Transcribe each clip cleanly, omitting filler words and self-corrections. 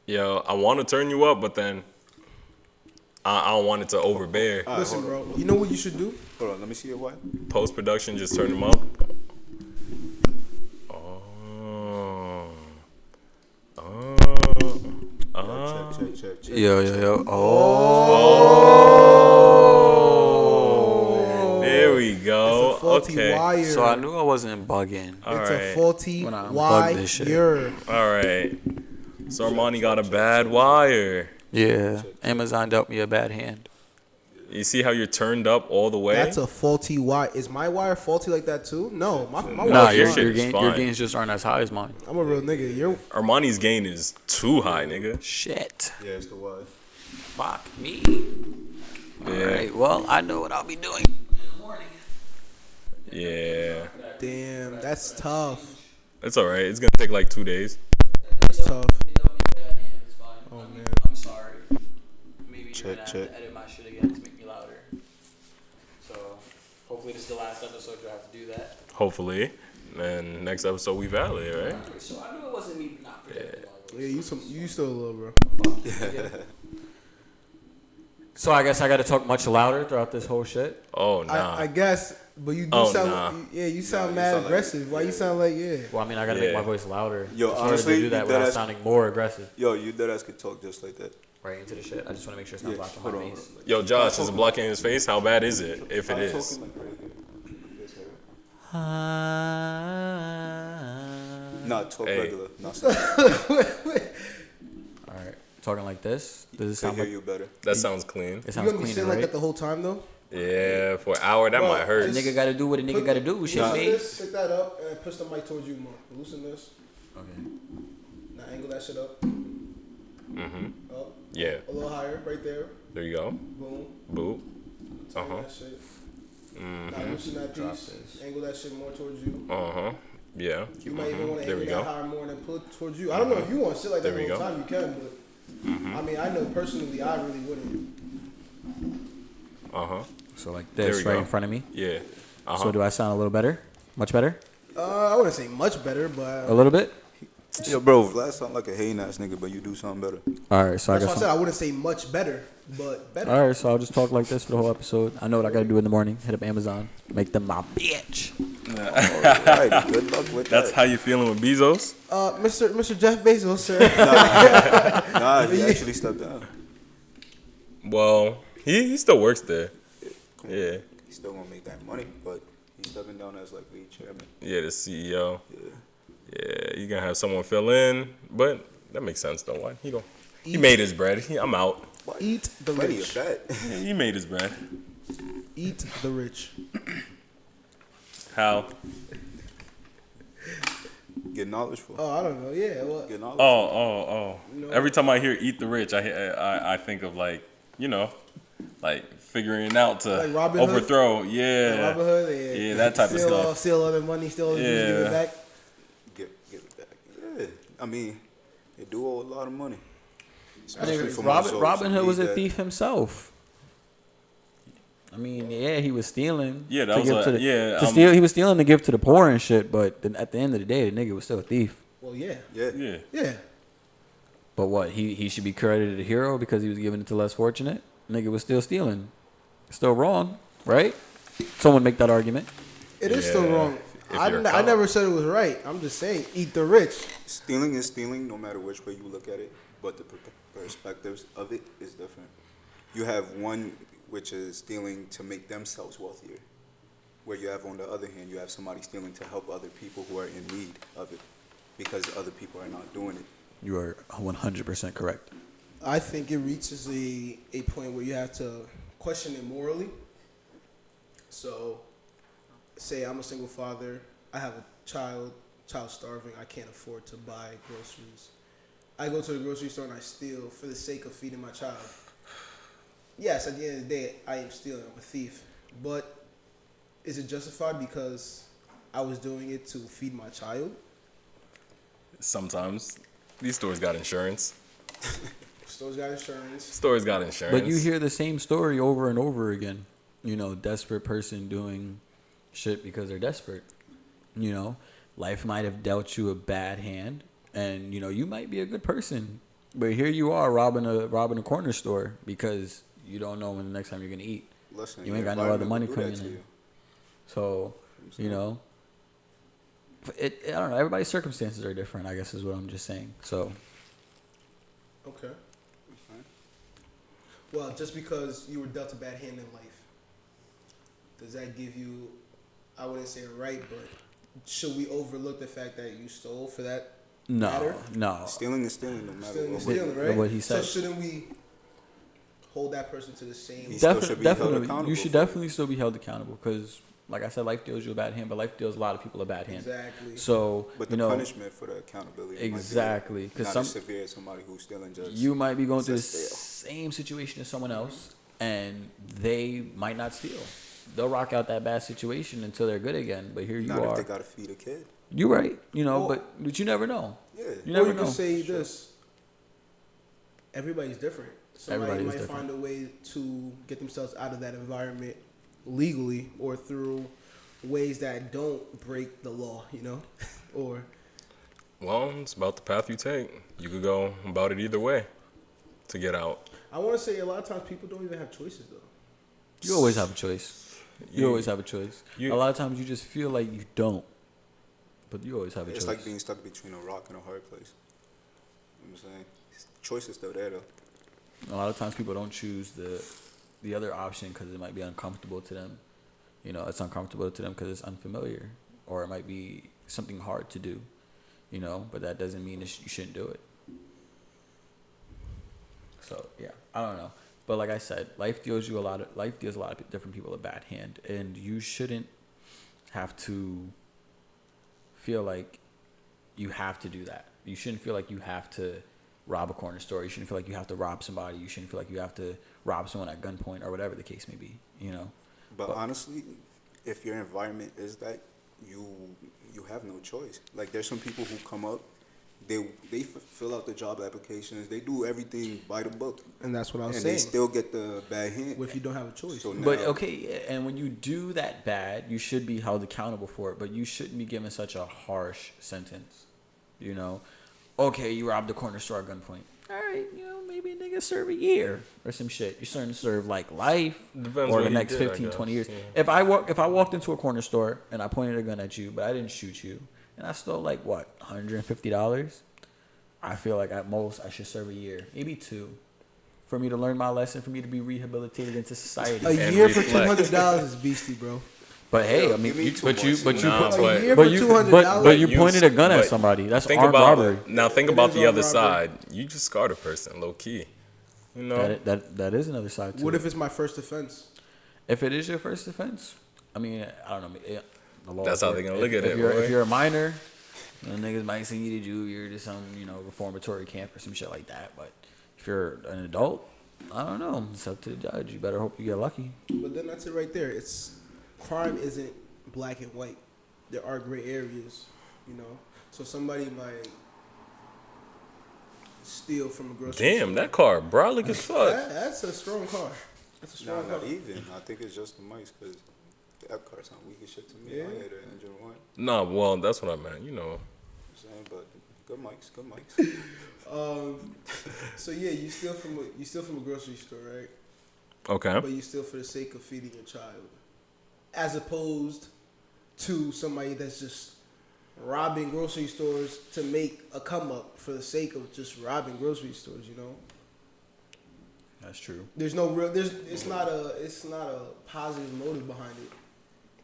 Yo, I want to turn you up, but then I don't want it to overbear. Right, listen, bro. You know what you should do? Hold on, let me see your wife. Post production, just turn them up. Check. Yo. Oh. There we go. It's a faulty wire. So I knew I wasn't bugging. It's a faulty When I unplug this shit. wire. All right. So Armani got a bad wire. Yeah. Amazon dealt me a bad hand. You see how you're turned up all the way? That's a faulty wire. Is my wire faulty like that too? No, my Nah, wire's shit fine. is fine. your gains just aren't as high as mine. I'm a real nigga. Armani's gain is too high, nigga. Shit. Yeah, it's the wife. Fuck me. Yeah. Alright, well, I know what I'll be doing in the morning. Yeah. Damn, that's tough. It's all right. It's going to take like 2 days. That's tough. Oh man. I'm sorry. Maybe Check. you're gonna have to edit my shit again to make me louder. So hopefully this is the last episode you have to do that. Hopefully. And next episode, we valid, right? So I knew it wasn't me not predicting. Yeah, you still a little, bro. So I guess I got to talk much louder throughout this whole shit. Oh, nah. I guess, but you do Oh, sound. nah. You sound you mad sound like- aggressive. Why you sound like Well, I mean, I got to Yeah. make my voice louder. Yo, It's harder honestly, to do that you without deadass- sounding more aggressive. Yo, you deadass could talk just like that. Right into the shit. I just want to make sure it's not Yeah, blocking hold my on. face. Yo, Josh, is it blocking his face? How bad is it, if it is? Talking like right here. This area. Nah, talk Hey. regular. Not so. All right, talking like this. Does it I sound hear like you better. That sounds clean. it You sounds gonna be clean, sitting right? like that the whole time though? Yeah, for an hour, that Bro, might hurt. A nigga got to do what a nigga got to do. Shit, Loosen me. this, pick that up, and push the mic towards you more. Loosen this. Okay. Now angle that shit up. Mm-hmm. Up. Yeah, A little higher, right there. there you go. Boom. Boop. Tighten Uh-huh. that shit. Mm-hmm. Now loosen that piece. Angle that shit more towards you. Uh-huh. Yeah. You might even want to There we angle that go. higher more and pull it towards you. I don't know if you want to sit like that There we the whole go. time. You can, but I mean, I know personally, I really wouldn't. Uh-huh. So like There this we right go. in front of me. Yeah. Uh-huh. So do I sound a little better? Much better? I wouldn't say much better, but A little bit. Yo, bro, Vlad sound like a hating ass nigga, but you do something better. All right. So I that's why I guess. said I wouldn't say much better, but better. All right. So I'll just talk like this for the whole episode. I know what I got to do in the morning. Hit up Amazon. Make them my bitch. Alright, good luck with That's that. how you feeling with Bezos? Mr. Jeff Bezos, sir. Nah, he actually stepped down. Well, he still works there. Yeah. He's still gonna make that money, but he's stepping down as like lead chairman. Yeah, the CEO. Yeah. Yeah, you gonna have someone fill in, but that makes sense though. Why? He Eat. made his bread. I'm out. What? Eat the Plenty rich. of that. He made his bread. Eat the rich. How? Get knowledge for. Oh, I don't know. Yeah, well, Get knowledge. Oh. You know- Every time I hear "eat the rich," I think of like like figuring it out to Like Robin Hood? overthrow. like Yeah. Robin Hood. Yeah, that type of stuff. Steal other money, steal other Yeah. give it back. Give it back. Yeah. I mean, they do owe a lot of money. I Especially think for my souls Robin who Hood was need a that. thief himself. I mean, yeah, he was stealing. Yeah, that to was give a- to the, yeah, To steal, he was stealing to give to the poor and shit. But then at the end of the day, the nigga was still a thief. Well, yeah. Yeah. Yeah. Yeah. But what? He should be credited a hero because he was giving it to less fortunate. Nigga was still stealing. Still wrong, right? Someone make that argument. It is still Yeah, wrong. if I, you're a I cop. never said it was right. I'm just saying, eat the rich. Stealing is stealing no matter which way you look at it, but the perspectives of it is different. You have one which is stealing to make themselves wealthier, where you have on the other hand, you have somebody stealing to help other people who are in need of it because other people are not doing it. You are 100% correct. I think it reaches a point where you have to question it morally. So, say I'm a single father, I have a child starving, I can't afford to buy groceries. I go to the grocery store and I steal for the sake of feeding my child. Yes, at the end of the day, I am stealing, I'm a thief. But is it justified because I was doing it to feed my child? Sometimes these stores got insurance. Stores got insurance. Stores got insurance. But you hear the same story over and over again. You know, desperate person doing shit because they're desperate. You know, life might have dealt you a bad hand, and you know you might be a good person. But here you are robbing a corner store because you don't know when the next time you're gonna eat. Listen, You ain't your got no other money environment will do coming that to in. you. So, you know, I don't know. Everybody's circumstances are different, I guess is what I'm just saying. So, Okay. Well, just because you were dealt a bad hand in life, does that give you, I wouldn't say a right, but should we overlook the fact that you stole for that matter? no. Stealing is stealing, no matter Stealing what. is stealing, right? What he said. So shouldn't we hold that person to the same? He still should be held Definitely, accountable you should for it. definitely still be held accountable because, like I said, life deals you a bad hand, but life deals a lot of people a bad hand. Exactly. So, But you the know, punishment for the accountability exactly, might be because not some as severe as somebody who's stealing just. you might be going through the just fail. same situation as someone else, and they might not steal. They'll rock out that bad situation until they're good again. But here you Not if are. they gotta feed a kid. You're right, you know, Well- but you never know. Yeah. You Or never you know. could say this: everybody's different. Somebody Everybody is might different. find a way to get themselves out of that environment legally or through ways that don't break the law, you know, or Well, it's about the path you take. You could go about it either way to get out. I want to say a lot of times people don't even have choices though. You always have a choice. You You- always have a choice. you- A lot of times you just feel like you don't, but you always have a It's choice. like being stuck between a rock and a hard place. You know what I'm saying? Choice is still there though. A lot of times people don't choose the other option because it might be uncomfortable to them. You know, it's uncomfortable to them because it's unfamiliar, or it might be something hard to do. You know, but that doesn't mean you shouldn't do it. So yeah, I don't know, but like I said, life deals a lot of different people a bad hand, and you shouldn't have to feel like you have to do that. You shouldn't feel like you have to rob a corner store. You shouldn't feel like you have to rob somebody. You shouldn't feel like you have to rob someone at gunpoint or whatever the case may be. You know. But honestly, if your environment is that, you have no choice. Like there's some people who come up, they fill out the job applications, they do everything by the book, And that's what I was and saying. they still get the bad hand. If you don't have a choice. So But now- okay, and when you do that bad, you should be held accountable for it. But you shouldn't be given such a harsh sentence. You know, okay, you robbed the corner store at gunpoint. All right, you know, maybe a nigga serve a year or some shit. You're starting to serve like life Depends or what the he next did, I 15, 20 guess, years. yeah. If I walked into a corner store and I pointed a gun at you, but I didn't shoot you, and I stole like what, $150, I feel like at most I should serve a year, maybe 2, for me to learn my lesson, for me to be rehabilitated into society. A And year for reflect. $200 is beastie, bro. But hey, I Yo, mean, give me you, two but more you, cents. but you, Nah, put- but- A year but for you, $200. but you You pointed a gun at but somebody. That's Think armed about robbery. now. Think It about is the armed other robbery. side. You just scarred a person, low key. You know. That is another side to What it. if it's my first offense? If it is your first offense, I mean, I don't know. The law That's is how work. they gonna look at If it, you're, boy. if you're a minor, the niggas might see you to do. You're just some, reformatory camp or some shit like that. But if you're an adult, I don't know. It's up to the judge. You better hope you get lucky. But then that's it right there. It's crime isn't black and white. There are gray areas, you know. So somebody might steal from a grocery store. Damn, that car brolic as fuck. That's a strong car. That's a Nah, strong not car. even. I think it's just the mics, because that car sound weak as shit to me. Yeah. I hear the engine one. Nah, well, that's what I meant. You know. Saying, but good mics, good mics. So yeah, you steal from a grocery store, right? Okay. But you steal for the sake of feeding your child, as opposed to somebody that's just robbing grocery stores to make a come up for the sake of just robbing grocery stores. You know, That's true. there's no real. It's not a positive motive behind it.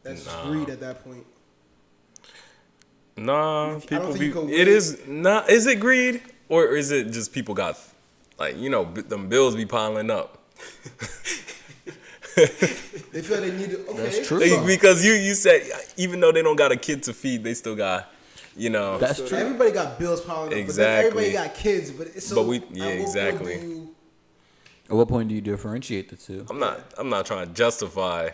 That's just Nah. greed at that point. Nah, think people you be. can It wait. is not. Is it greed or is it just people got, like, them bills be piling up? They feel they need to. Okay, That's true. Because you said even though they don't got a kid to feed, they still got, That's true. Everybody got bills piling up, but then Exactly. everybody got kids. But it's so. But we- at yeah, what point exactly. do you- At what point do you differentiate the two? I'm not trying to justify,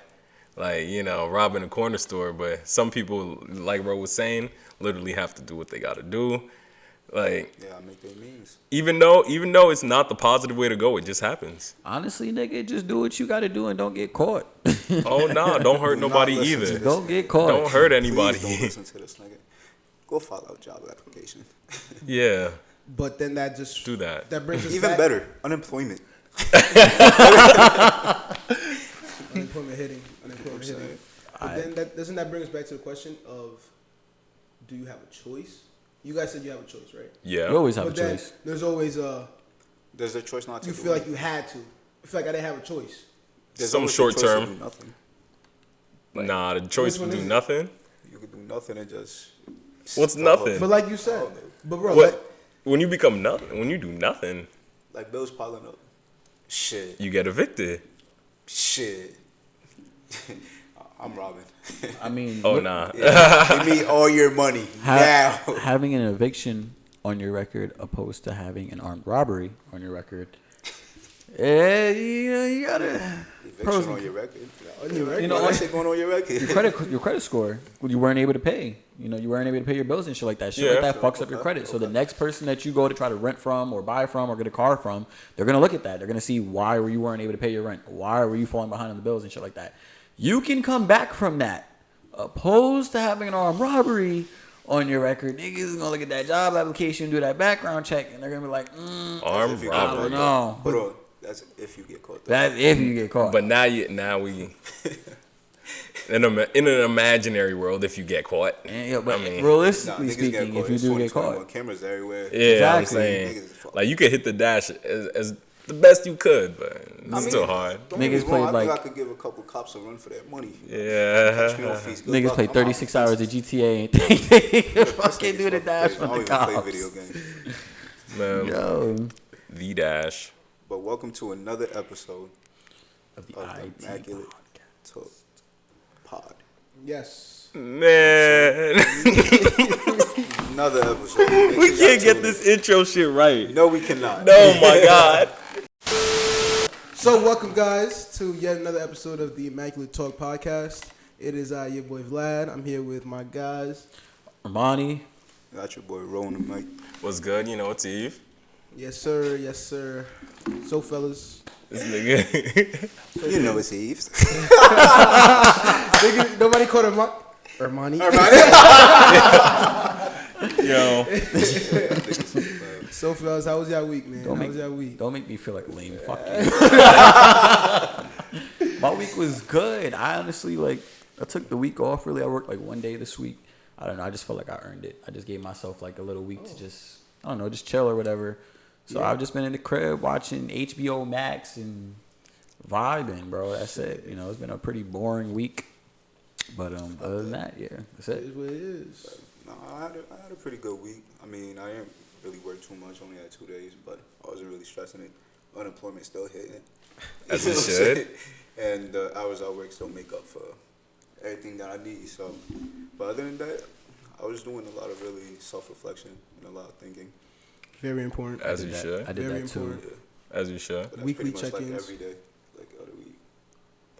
like, robbing a corner store, but some people, like bro was saying, literally have to do what they got to do. Like, Yeah, I make their means. even though it's not the positive way to go, it just happens. Honestly, nigga, just do what you got to do and don't get caught. Oh nah, don't hurt Do not nobody listen to either. this. Don't get caught. Don't hurt Please anybody. don't listen to this nigga. Go file out job application. Yeah. But then that just Do that. That brings us Even back. better, unemployment. Unemployment hitting. But then doesn't that bring us back to the question of, do you have a choice? You guys said you have a choice, right? Yeah. You always have But a then choice. there's always There's a choice not to. you do feel it. like you had to. I feel like I didn't have a choice. There's Some always a short choice to term. do nothing. Nah, the choice Which one to do is it? nothing. You could do nothing and just. What's stop nothing? up. But like you said, but bro, What? When you become nothing, when you do nothing, Like bills piling up. Shit. you get evicted. Shit. I'm robbing. I mean, Oh look, nah. Give me all your money now. having an eviction on your record opposed to having an armed robbery on your record. You gotta. Eviction on your record. You know, That shit going on your record. your credit score. You weren't able to pay. You weren't able to pay your bills and shit like that. Shit Yeah. like that fucks up your credit. So the next person that you go to try to rent from or buy from or get a car from, they're gonna look at that. They're gonna see why you weren't able to pay your rent. Why were you falling behind on the bills and shit like that. You can come back from that. Opposed to having an armed robbery on your record, niggas is gonna look at that job application, do that background check, and they're gonna be like, Armed If you I get robbery. don't caught. know. Hold on. That's if you get caught. Though. That's if you get caught. But now we in an imaginary world if you get caught. And, yeah, but I mean- realistically niggas speaking, get caught. if you It's do get 2021. caught, Cameras everywhere. Yeah, I'm Exactly. saying Niggas is fucked. like you could hit the dash as the best you could, but it's still hard. Don't get me Niggas wrong, played I think like- I could give a couple cops a run for that money. Yeah. Catch me on fees. Good niggas luck. play I'm out 36 on hours fees. of GTA and think they fucking do the Niggas dash fucking with crazy. the I don't even cops. play video games. Man, Yo. the dash. But welcome to another episode Of the of IT the Immaculate Talk Pod. yes. Man, Another episode. Make we sure y'all can't get tune this intro shit right. in. No, we cannot. Oh my god. So welcome guys to yet another episode of the Immaculate Talk Podcast. It is your boy Vlad. I'm here with my guys. Armani. Got your boy rolling the mic. What's good? You know it's Yves. Yes sir, yes sir. So fellas, This nigga. You know it's Yves. nigga, nobody called Armani. Yo. So fellas, how was y'all week, man? Don't How make, was y'all week? don't make me feel like lame. Fuck you. My week was good. I honestly, I took the week off, really. I worked, one day this week. I don't know. I just felt like I earned it. I just gave myself, a little week to just, I don't know, just chill or whatever. So I've just been in the crib watching HBO Max and vibing, bro. That's it. It's been a pretty boring week. But other than that, yeah, that's It it. is what it is. No, I had a pretty good week. I mean, I didn't really work too much. Only had 2 days, but I wasn't really stressing it. Unemployment still hitting. As You it know what I'm should. saying? And the hours I work still make up for everything that I need. So, but other than that, I was doing a lot of really self-reflection and a lot of thinking. Very important. As you I should. did Very that too. important. As you should. But that's Weekly pretty much check-ins. like every day, like other week.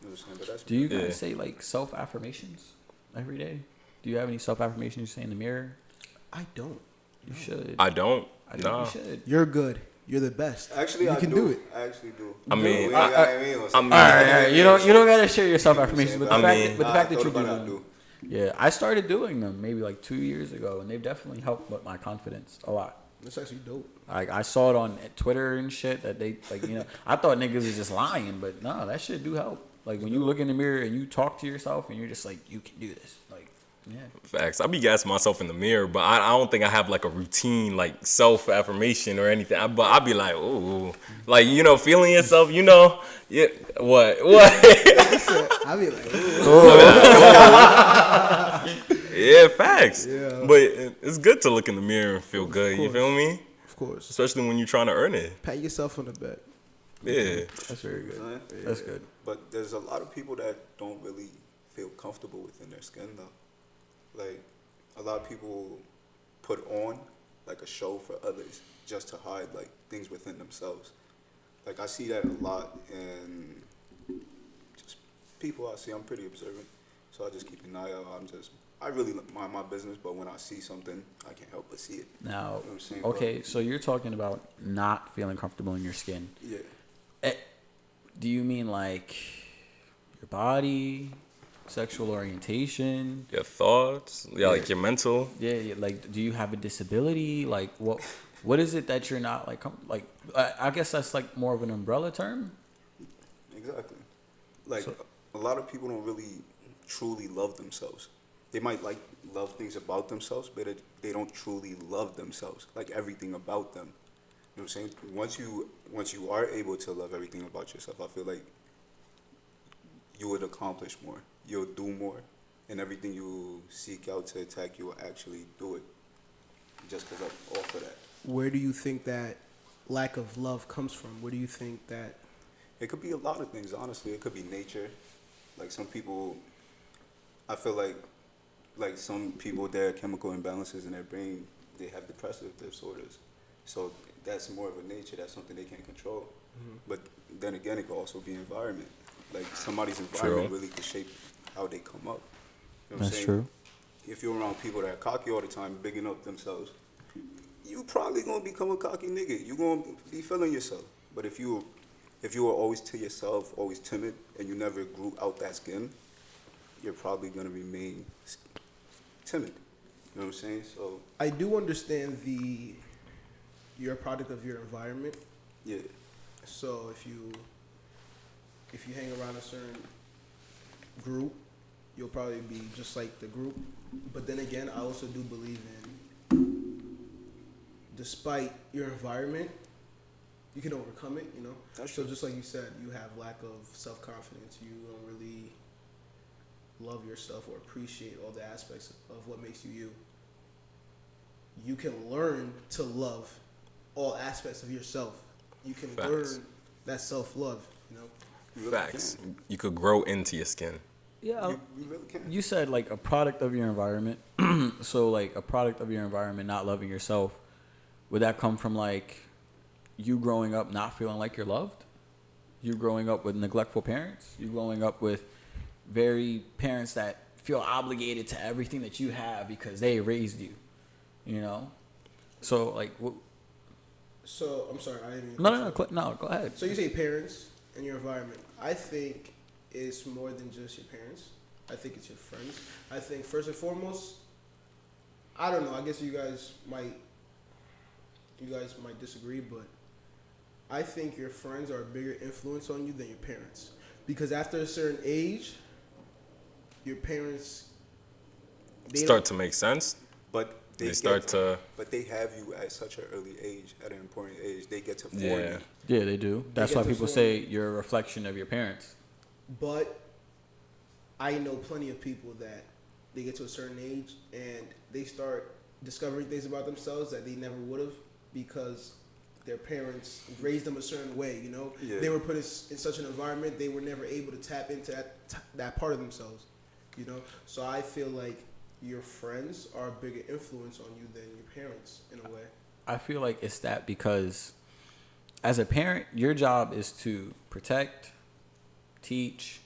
You know what I'm saying? But that's Do you Yeah. guys say self affirmations every day? Do you have any self affirmations you say in the mirror? I don't. You should. I don't. I think Nah. you should. You're good. You're the best. actually you I can do. do it. I actually do. I mean, We I- ain't got- we ain't gonna say I'm- that. All right. You don't gotta share your self affirmations, but the I fact mean- that, but the fact that I you thought do about it, I them. do. Yeah, I started doing them maybe 2 years ago, and they've definitely helped with my confidence a lot. That's actually dope. I saw it on Twitter and shit that they I thought niggas was just lying, but no, that shit do help. When you look in the mirror and you talk to yourself and you're just you can do this. Yeah. Facts. I be gassing myself in the mirror, but I don't think I have a routine self affirmation or anything. But I be like, ooh, feeling yourself. Yeah. What? I be like, ooh. Yeah, facts. Yeah. But it's good to look in the mirror and feel good. You course. feel me? Of course. Especially when you're trying to earn it. Pat yourself on the back. Yeah. That's very good. Right? That's good. But there's a lot of people that don't really feel comfortable within their skin, though. A lot of people put on a show for others just to hide things within themselves. I see that a lot in just people I see. I'm pretty observant, so I just keep an eye out. I really mind my business, but when I see something, I can't help but see it. Now, You know what I'm saying? okay, so you're talking about not feeling comfortable in your skin. Yeah. Do you mean your body, sexual orientation? Your thoughts. Yeah, your mental. Yeah, do you have a disability? What? what is it that you're not like? I guess that's like more of an umbrella term. Exactly. Like, a lot of people don't really truly love themselves. They might love things about themselves, but they don't truly love themselves, like everything about them. You know what I'm saying? Once you are able to love everything about yourself, I feel like you would accomplish more. You'll do more. And everything you seek out to attack, you will actually do it. Just because I'm all for that. Where do you think that lack of love comes from? Where do you think that? It could be a lot of things, honestly. It could be nature. Like some people, I feel like some people, their chemical imbalances in their brain, they have depressive disorders. So that's more of a nature. That's something they can't control. Mm-hmm. But then again, it could also be environment. Like somebody's environment really could shape how they come up. You know what I'm saying? True. If you're around people that are cocky all the time, bigging up themselves, you probably gonna become a cocky nigga. You gonna be feeling yourself. But if you were always to yourself, always timid, and you never grew out that skin, you're probably gonna remain timid. You know what I'm saying? So I do understand you're a product of your environment. yeah. So if you hang around a certain group, you'll probably be just like the group. But then again, I also do believe in, despite your environment, you can overcome it, you know? That's so true. just like you said, you have lack of self-confidence. You don't really love yourself or appreciate all the aspects of what makes you you. You can learn to love all aspects of yourself. You can learn that self-love, you know? You really Facts. can. You could grow into your skin. Yeah, You really can. you said like a product of your environment. So like a product of your environment, not loving yourself. Would that come from like you growing up not feeling like you're loved? You growing up with neglectful parents? You growing up with parents that feel obligated to everything that you have because they raised you, you know? So like, So, I'm sorry, I didn't mean no, go ahead. So you say parents and your environment. I think it's more than just your parents. I think it's your friends. I think first and foremost, I don't know, I guess you guys might disagree, but I think your friends are a bigger influence on you than your parents. Because after a certain age, your parents Start to make sense. But they have you at such an early age, at an important age. They get to 40. Yeah, they do. That's get why to people form- say you're a reflection of your parents. But I know plenty of people that they get to a certain age and they start discovering things about themselves that they never would have because their parents raised them a certain way, you know? Yeah. They were put in such an environment, they were never able to tap into that part of themselves, you know? So I feel like your friends are a bigger influence on you than your parents in a way. I feel like it's that because as a parent, your job is to protect, teach,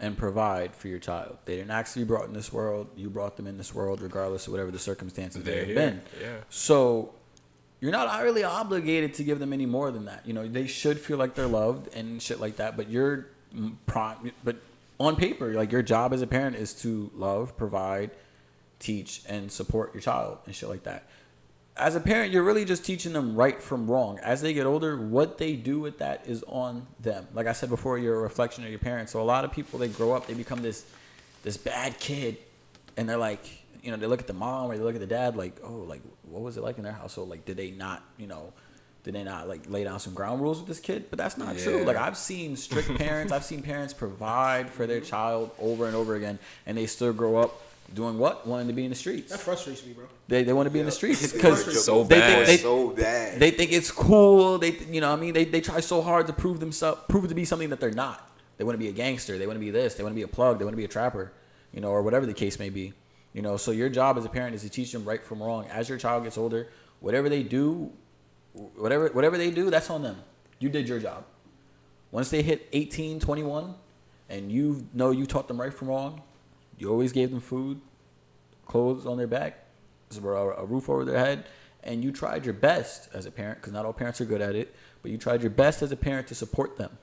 and provide for your child. They didn't actually be brought in this world. You brought them in this world regardless of whatever the circumstances they have been. Yeah. So you're not really obligated to give them any more than that. You know, they should feel like they're loved and shit like that. But but on paper, like your job as a parent is to love, provide, teach, and support your child and shit like that. As a parent, you're really just teaching them right from wrong. As they get older, what they do with that is on them. Like I said before, you're a reflection of your parents. So a lot of people, they grow up, they become this bad kid, and they're like, you know, they look at the mom or they look at the dad, like, oh, like what was it like in their household? Like, did they not like lay down some ground rules with this kid? But that's not true. Like I've seen strict parents, I've seen parents provide for their child over and over again, and they still grow up doing what? Wanting to be in the streets. That frustrates me, bro. They want to be in the streets because they think it's cool. They, you know what I mean? They try so hard to prove to be something that they're not. They want to be a gangster. They want to be this. They want to be a plug. They want to be a trapper, you know, or whatever the case may be. You know, so your job as a parent is to teach them right from wrong. As your child gets older, whatever they do, that's on them. You did your job. Once they hit 18, 21, and you know you taught them right from wrong, you always gave them food, clothes on their back, a roof over their head, and you tried your best as a parent, because not all parents are good at it, but you tried your best as a parent to support them.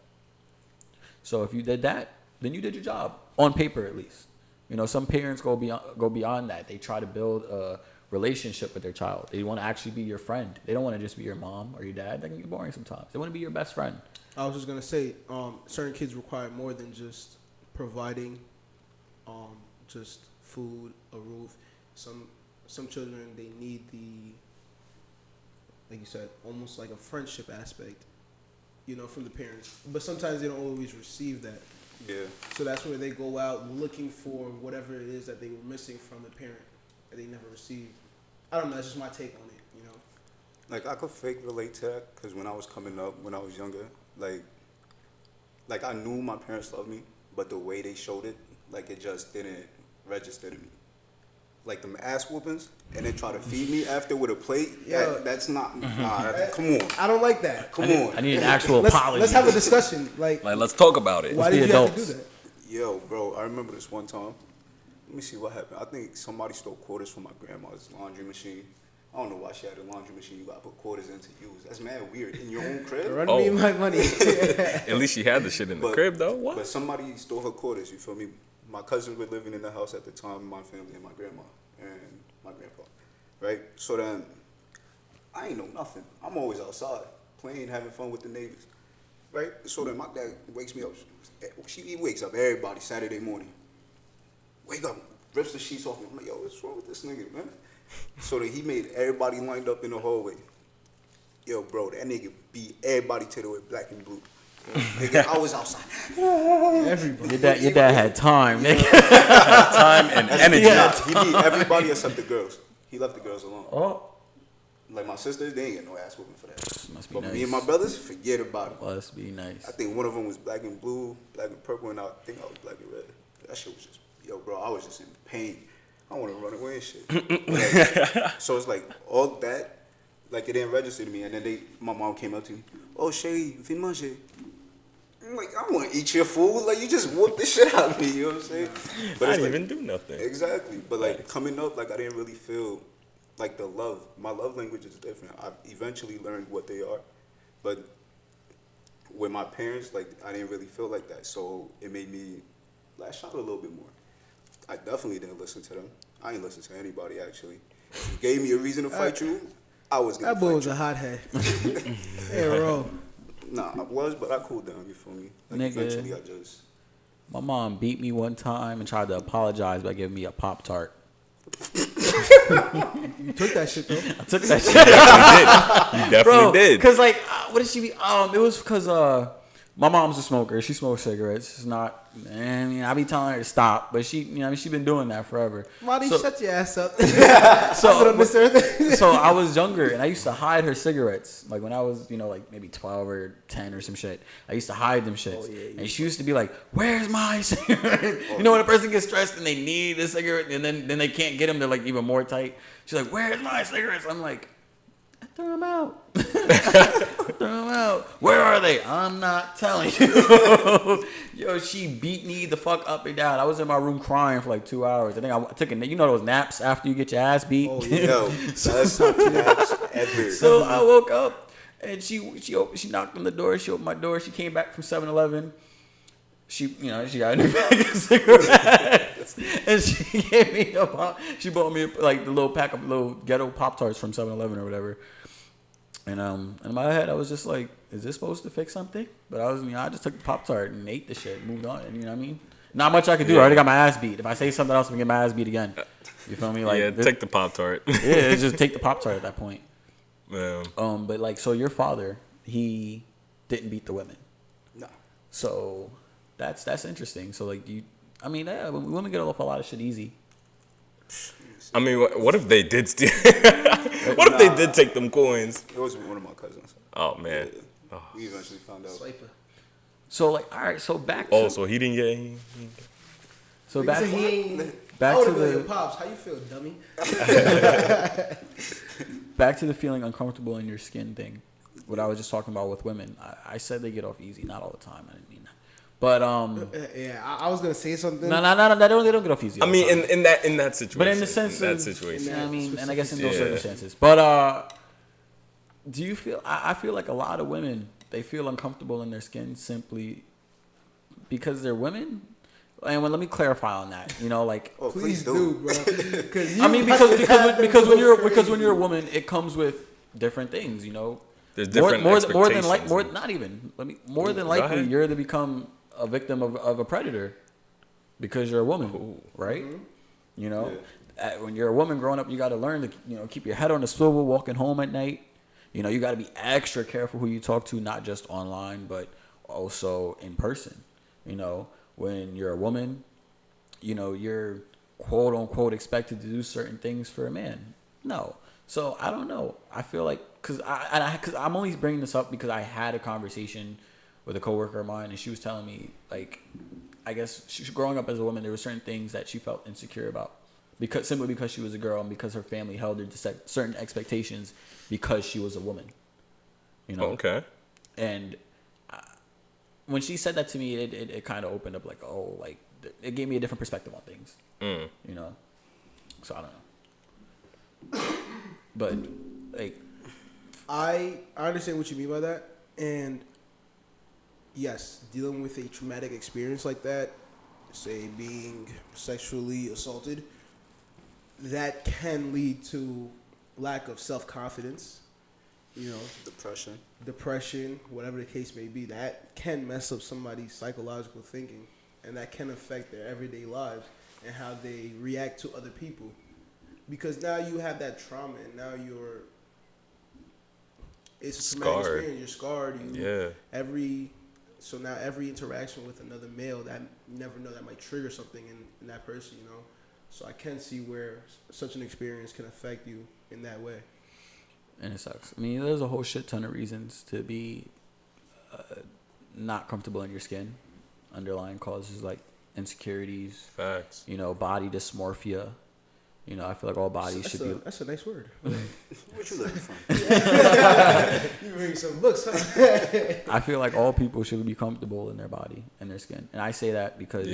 So if you did that, then you did your job, on paper at least. You know, some parents go beyond that. They try to build a relationship with their child. They want to actually be your friend. They don't want to just be your mom or your dad. That can get boring sometimes. They want to be your best friend. I was just gonna say, certain kids require more than just providing, just food, a roof. Some children, they need like you said, almost like a friendship aspect, from the parents. But sometimes they don't always receive that. Yeah. So that's where they go out looking for whatever it is that they were missing from the parent that they never received. I don't know. That's just my take on it. Like, I could fake relate to that because when I was coming up, when I was younger, like I knew my parents loved me, but the way they showed it, like, it just didn't register to me. Like them ass whoopings, and then try to feed me after with a plate. Yeah. That's not. Come on. I don't like that. Come on. I need an actual apology. Let's have a discussion. Like let's talk about it. why be did you have to adults. do that? Yo, bro, I remember this one time. Let me see what happened. I think somebody stole quarters from my grandma's laundry machine. I don't know why she had a laundry machine you gotta put quarters in to use. That's mad weird. In your own crib? Run me my money. At least she had the shit in the crib, though. What? But somebody stole her quarters, you feel me? My cousins were living in the house at the time, my family and my grandma and my grandpa, right? So then, I ain't know nothing. I'm always outside, playing, having fun with the neighbors, right? So then my dad wakes me up. He wakes up everybody Saturday morning. Wake up, rips the sheets off me. I'm like, yo, what's wrong with this nigga, man? So that he made everybody lined up in the hallway. Yo, bro, that nigga beat everybody to the way black and blue. Nigga, I was outside. Everybody. Your dad had time, nigga. Time and energy. He beat everybody except the girls. He left the girls alone. Oh, Like my sisters, they ain't get no ass whooping for that. must be But nice. me and my brothers, forget about it. Must be nice. I think one of them was black and blue, black and purple, and I think I was black and red. That shit was just, yo, bro, I was just in pain. I want to run away and shit. Like, so it's like all that, like it didn't register to me. And then my mom came up to me, oh, Shay, viens manger. I'm like, I want to eat your food. Like, you just whooped the shit out of me, you know what I'm saying? But I it's didn't like, even do nothing. exactly. But like coming up, like I didn't really feel like the love. My love language is different. I eventually learned what they are. But with my parents, like I didn't really feel like that. So it made me lash out a little bit more. I definitely didn't listen to them. I ain't listen to anybody, actually. If you gave me a reason to fight you, I was going to That fight boy you. was a hothead. Hey, bro. Nah, I was, but I cooled down, you feel me? Like, Nigga. eventually I just... My mom beat me one time and tried to apologize by giving me a Pop-tart. You took that shit, though. I took that shit. You definitely did. Because, like, what did she be? It was because my mom's a smoker. She smokes cigarettes. It's not, I mean, I be telling her to stop, but she been doing that forever. Marty, So- shut your ass up. So, so I was younger, and I used to hide her cigarettes. Like, when I was, like, maybe 12 or 10 or some shit. I used to hide them shits. Oh, yeah. And she used to be like, where's my cigarette? When a person gets stressed and they need a cigarette, and then they can't get them, they're, like, even more tight. She's like, where's my cigarettes? I'm like, I threw them out. Throw them out. Where are they? I'm not telling you. Yo, she beat me the fuck up and down. I was in my room crying for like 2 hours. I think I took those naps after you get your ass beat. Oh, yeah. Yo, that's naps ever. So I woke up and she knocked on the door. She opened my door. She came back from 7-Eleven. She got a new bag of cigarettes, and she gave me she bought me like the little pack of little ghetto Pop-tarts from 7-Eleven or whatever. And in my head, I was just like, is this supposed to fix something? But I just took the Pop-tart and ate the shit and moved on. And you know what I mean? Not much I could do. I already got my ass beat. If I say something else, I'm gonna get my ass beat again. You feel me? Like, take the Pop-tart. yeah, just take the Pop-tart at that point. Yeah. But like, so your father, he didn't beat the women. No. So that's interesting. So like women get off a lot of shit easy. I mean, what if they did steal? What if they did take them coins? It was one of my cousins. Oh, man. Yeah. We eventually found out. Swiper. So like, all right, so back. Oh, to, so he didn't get... so back. Back to to the- your pops. How you feel, dummy? Back to the feeling uncomfortable in your skin thing. What I was just talking about with women. I said they get off easy, not all the time. I didn't mean that. But Yeah, I was gonna say something. no, they don't get off easy. I all the mean, time. in that situation. But in the sense in that of, situation. you know what I mean, and I guess in those Yeah. circumstances. But do you feel? I feel like a lot of women, they feel uncomfortable in their skin simply because they're women. And let me clarify on that. You know, like Oh, Please do, bro. I mean, because when you're a woman, it comes with different things. You know, There's different more expectations. than like more not even more than likely ahead. you're to become a victim of a predator because you're a woman, right? Mm-hmm. You know, when you're a woman growing up, you got to learn to keep your head on the swivel, walking home at night. You know, you got to be extra careful who you talk to, not just online, but also in person. You know, when you're a woman, you know, you're quote unquote expected to do certain things for a man. No. So I don't know. I feel like, cause I'm only bringing this up because I had a conversation with a coworker of mine, and she was telling me, like, I guess growing up as a woman, there were certain things that she felt insecure about simply because she was a girl and because her family held her to set certain expectations because she was a woman. You know. Okay. And when she said that to me, it kind of opened up, like, oh, like it gave me a different perspective on things. You know. So I don't know. But like, I understand what you mean by that, and yes, dealing with a traumatic experience like that, say being sexually assaulted, that can lead to lack of self-confidence, you know, depression, whatever the case may be. That can mess up somebody's psychological thinking, and that can affect their everyday lives and how they react to other people. Because now you have that trauma, and now it's a traumatic experience. You're scarred. So now every interaction with another male, that you never know, that might trigger something in that person, you know. So I can see where such an experience can affect you in that way. And it sucks. I mean, there's a whole shit ton of reasons to be not comfortable in your skin. Underlying causes like insecurities. Facts. You know, body dysmorphia. You know, I feel like all bodies should be. That's a nice word. What you looking for? You read some books, huh? I feel like all people should be comfortable in their body and their skin. And I say that because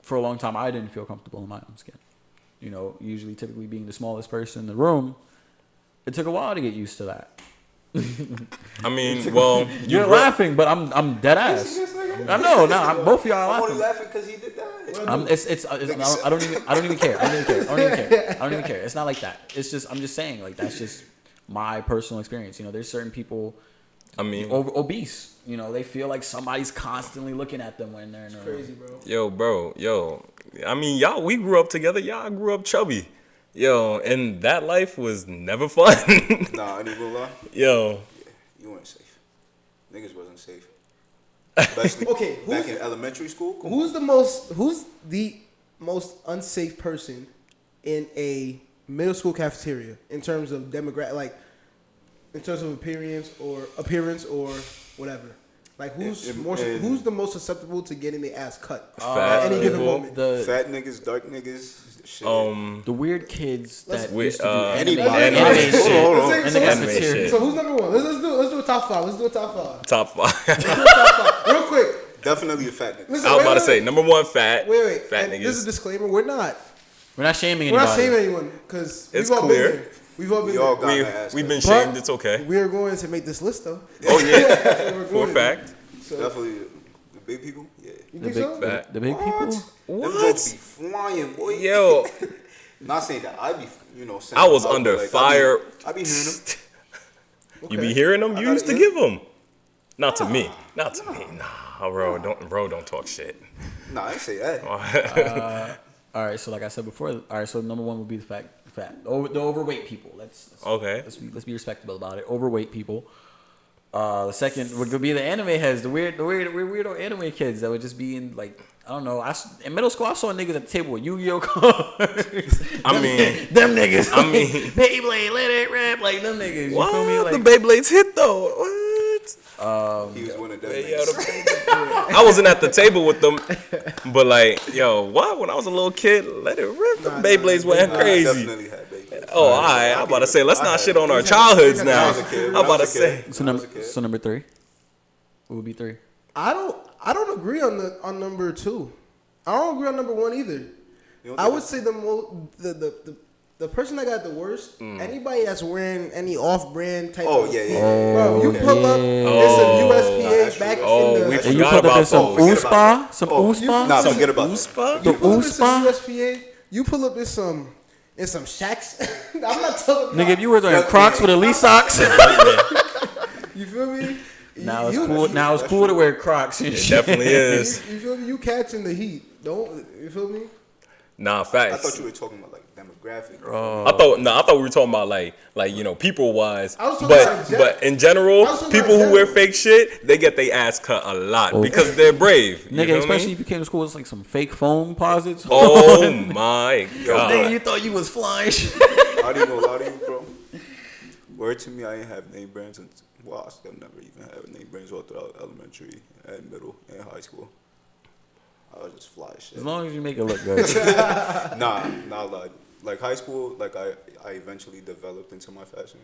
for a long time, I didn't feel comfortable in my own skin. You know, typically being the smallest person in the room, it took a while to get used to that. I mean, well, you're laughing, but I'm dead ass. I know. No, both of y'all are I'm laughing. only laughing because he did that. I don't even care. I don't even care. It's not like that. It's just I'm just saying, like, that's just my personal experience. You know, there's certain people. I mean, obese. You know, they feel like somebody's constantly looking at them when they're in a room. Crazy, bro. Yo. I mean, we grew up together. Y'all grew up chubby. Yo, and that life was never fun. Nah, I ain't gonna lie. Yo. Yeah, you weren't safe. Niggas wasn't safe. Especially back in elementary school. Who's the most unsafe person in a middle school cafeteria in terms of demographic, like in terms of appearance or whatever? Like who's the most susceptible to getting their ass cut at any given moment? The fat niggas, dark niggas, shit. The weird kids that used to do anime anime shit. So who's number one? Let's do a top five. Top five. Real quick. Definitely a fat nigga. Listen, I was about to say number one, fat. Wait. Fat And niggas. this is a disclaimer. We're not shaming We're anybody. not shaming anyone because It's we've all clear. been there. We've all been We all there. got We've been But shamed. It's okay. We're going to make this list though. Oh yeah, We're for a going to. fact. So, Definitely the big people. Yeah. you The think big, so? Fat. the big people. Them jokes be flying, boy. Yo, Not saying that I be, saying I was out, under but, like, fire. I be hearing them. You be hearing them? I You gotta used to hear. give them. Not to me. Not to me. Nah, bro. Don't talk shit. Nah, I ain't say that. All right, so like I said before, so number one would be the fat, the overweight people. Let's be respectable about it. Overweight people. The second would be the anime heads, the weirdo anime kids that would just be in, like, I don't know. In middle school, I saw niggas at the table with Yu-Gi-Oh cards. Them niggas. I mean, Beyblade, let it rip, like them niggas. You what? feel me? Like, The Beyblades hit though. What? He was one of them. Yo, niggas. I wasn't at the table with them, but like, yo, what? When I was a little kid, let it rip. The Beyblades went I crazy. definitely had babies. Oh, I'm about to say, let's not shit on our childhoods now. I was a kid. I'm about to say. so number three. What would be three? I don't agree on number two. I don't agree on number one either. I would say the person that got the worst, anybody that's wearing any off-brand type of yeah. bro, you pull up, it's a USPA back in the And you forgot put up in about some those. USPA? Some Oh, USPA? Nah, Some forget about USPA? The You pull up in some USPA? USPA. You pull up in some shacks. I'm not talking Nigga, about. if you were wearing Crocs with Elite socks. You feel me? Now it's You- cool. Now it's cool to wear Crocs and It shit. definitely is. You feel me? You catching the heat. Don't you feel me? Nah, I facts. thought you were talking about like demographic. I thought we were talking about like people wise, I was talking about but in general, I was talking people about who wear general. fake shit, they get their ass cut a lot because they're brave. You Nigga, feel especially me? if you came to school with like some fake phone posits. Oh my god! Nigga, you thought you was flying shit. How do you know a lot of you, bro? Word to me, I ain't have name brands, and well, I still never even have name brands all throughout elementary and middle and high school. I was just fly shit. As long as you make it look good. Nah, not lie. Like high school, like I eventually developed into my fashion,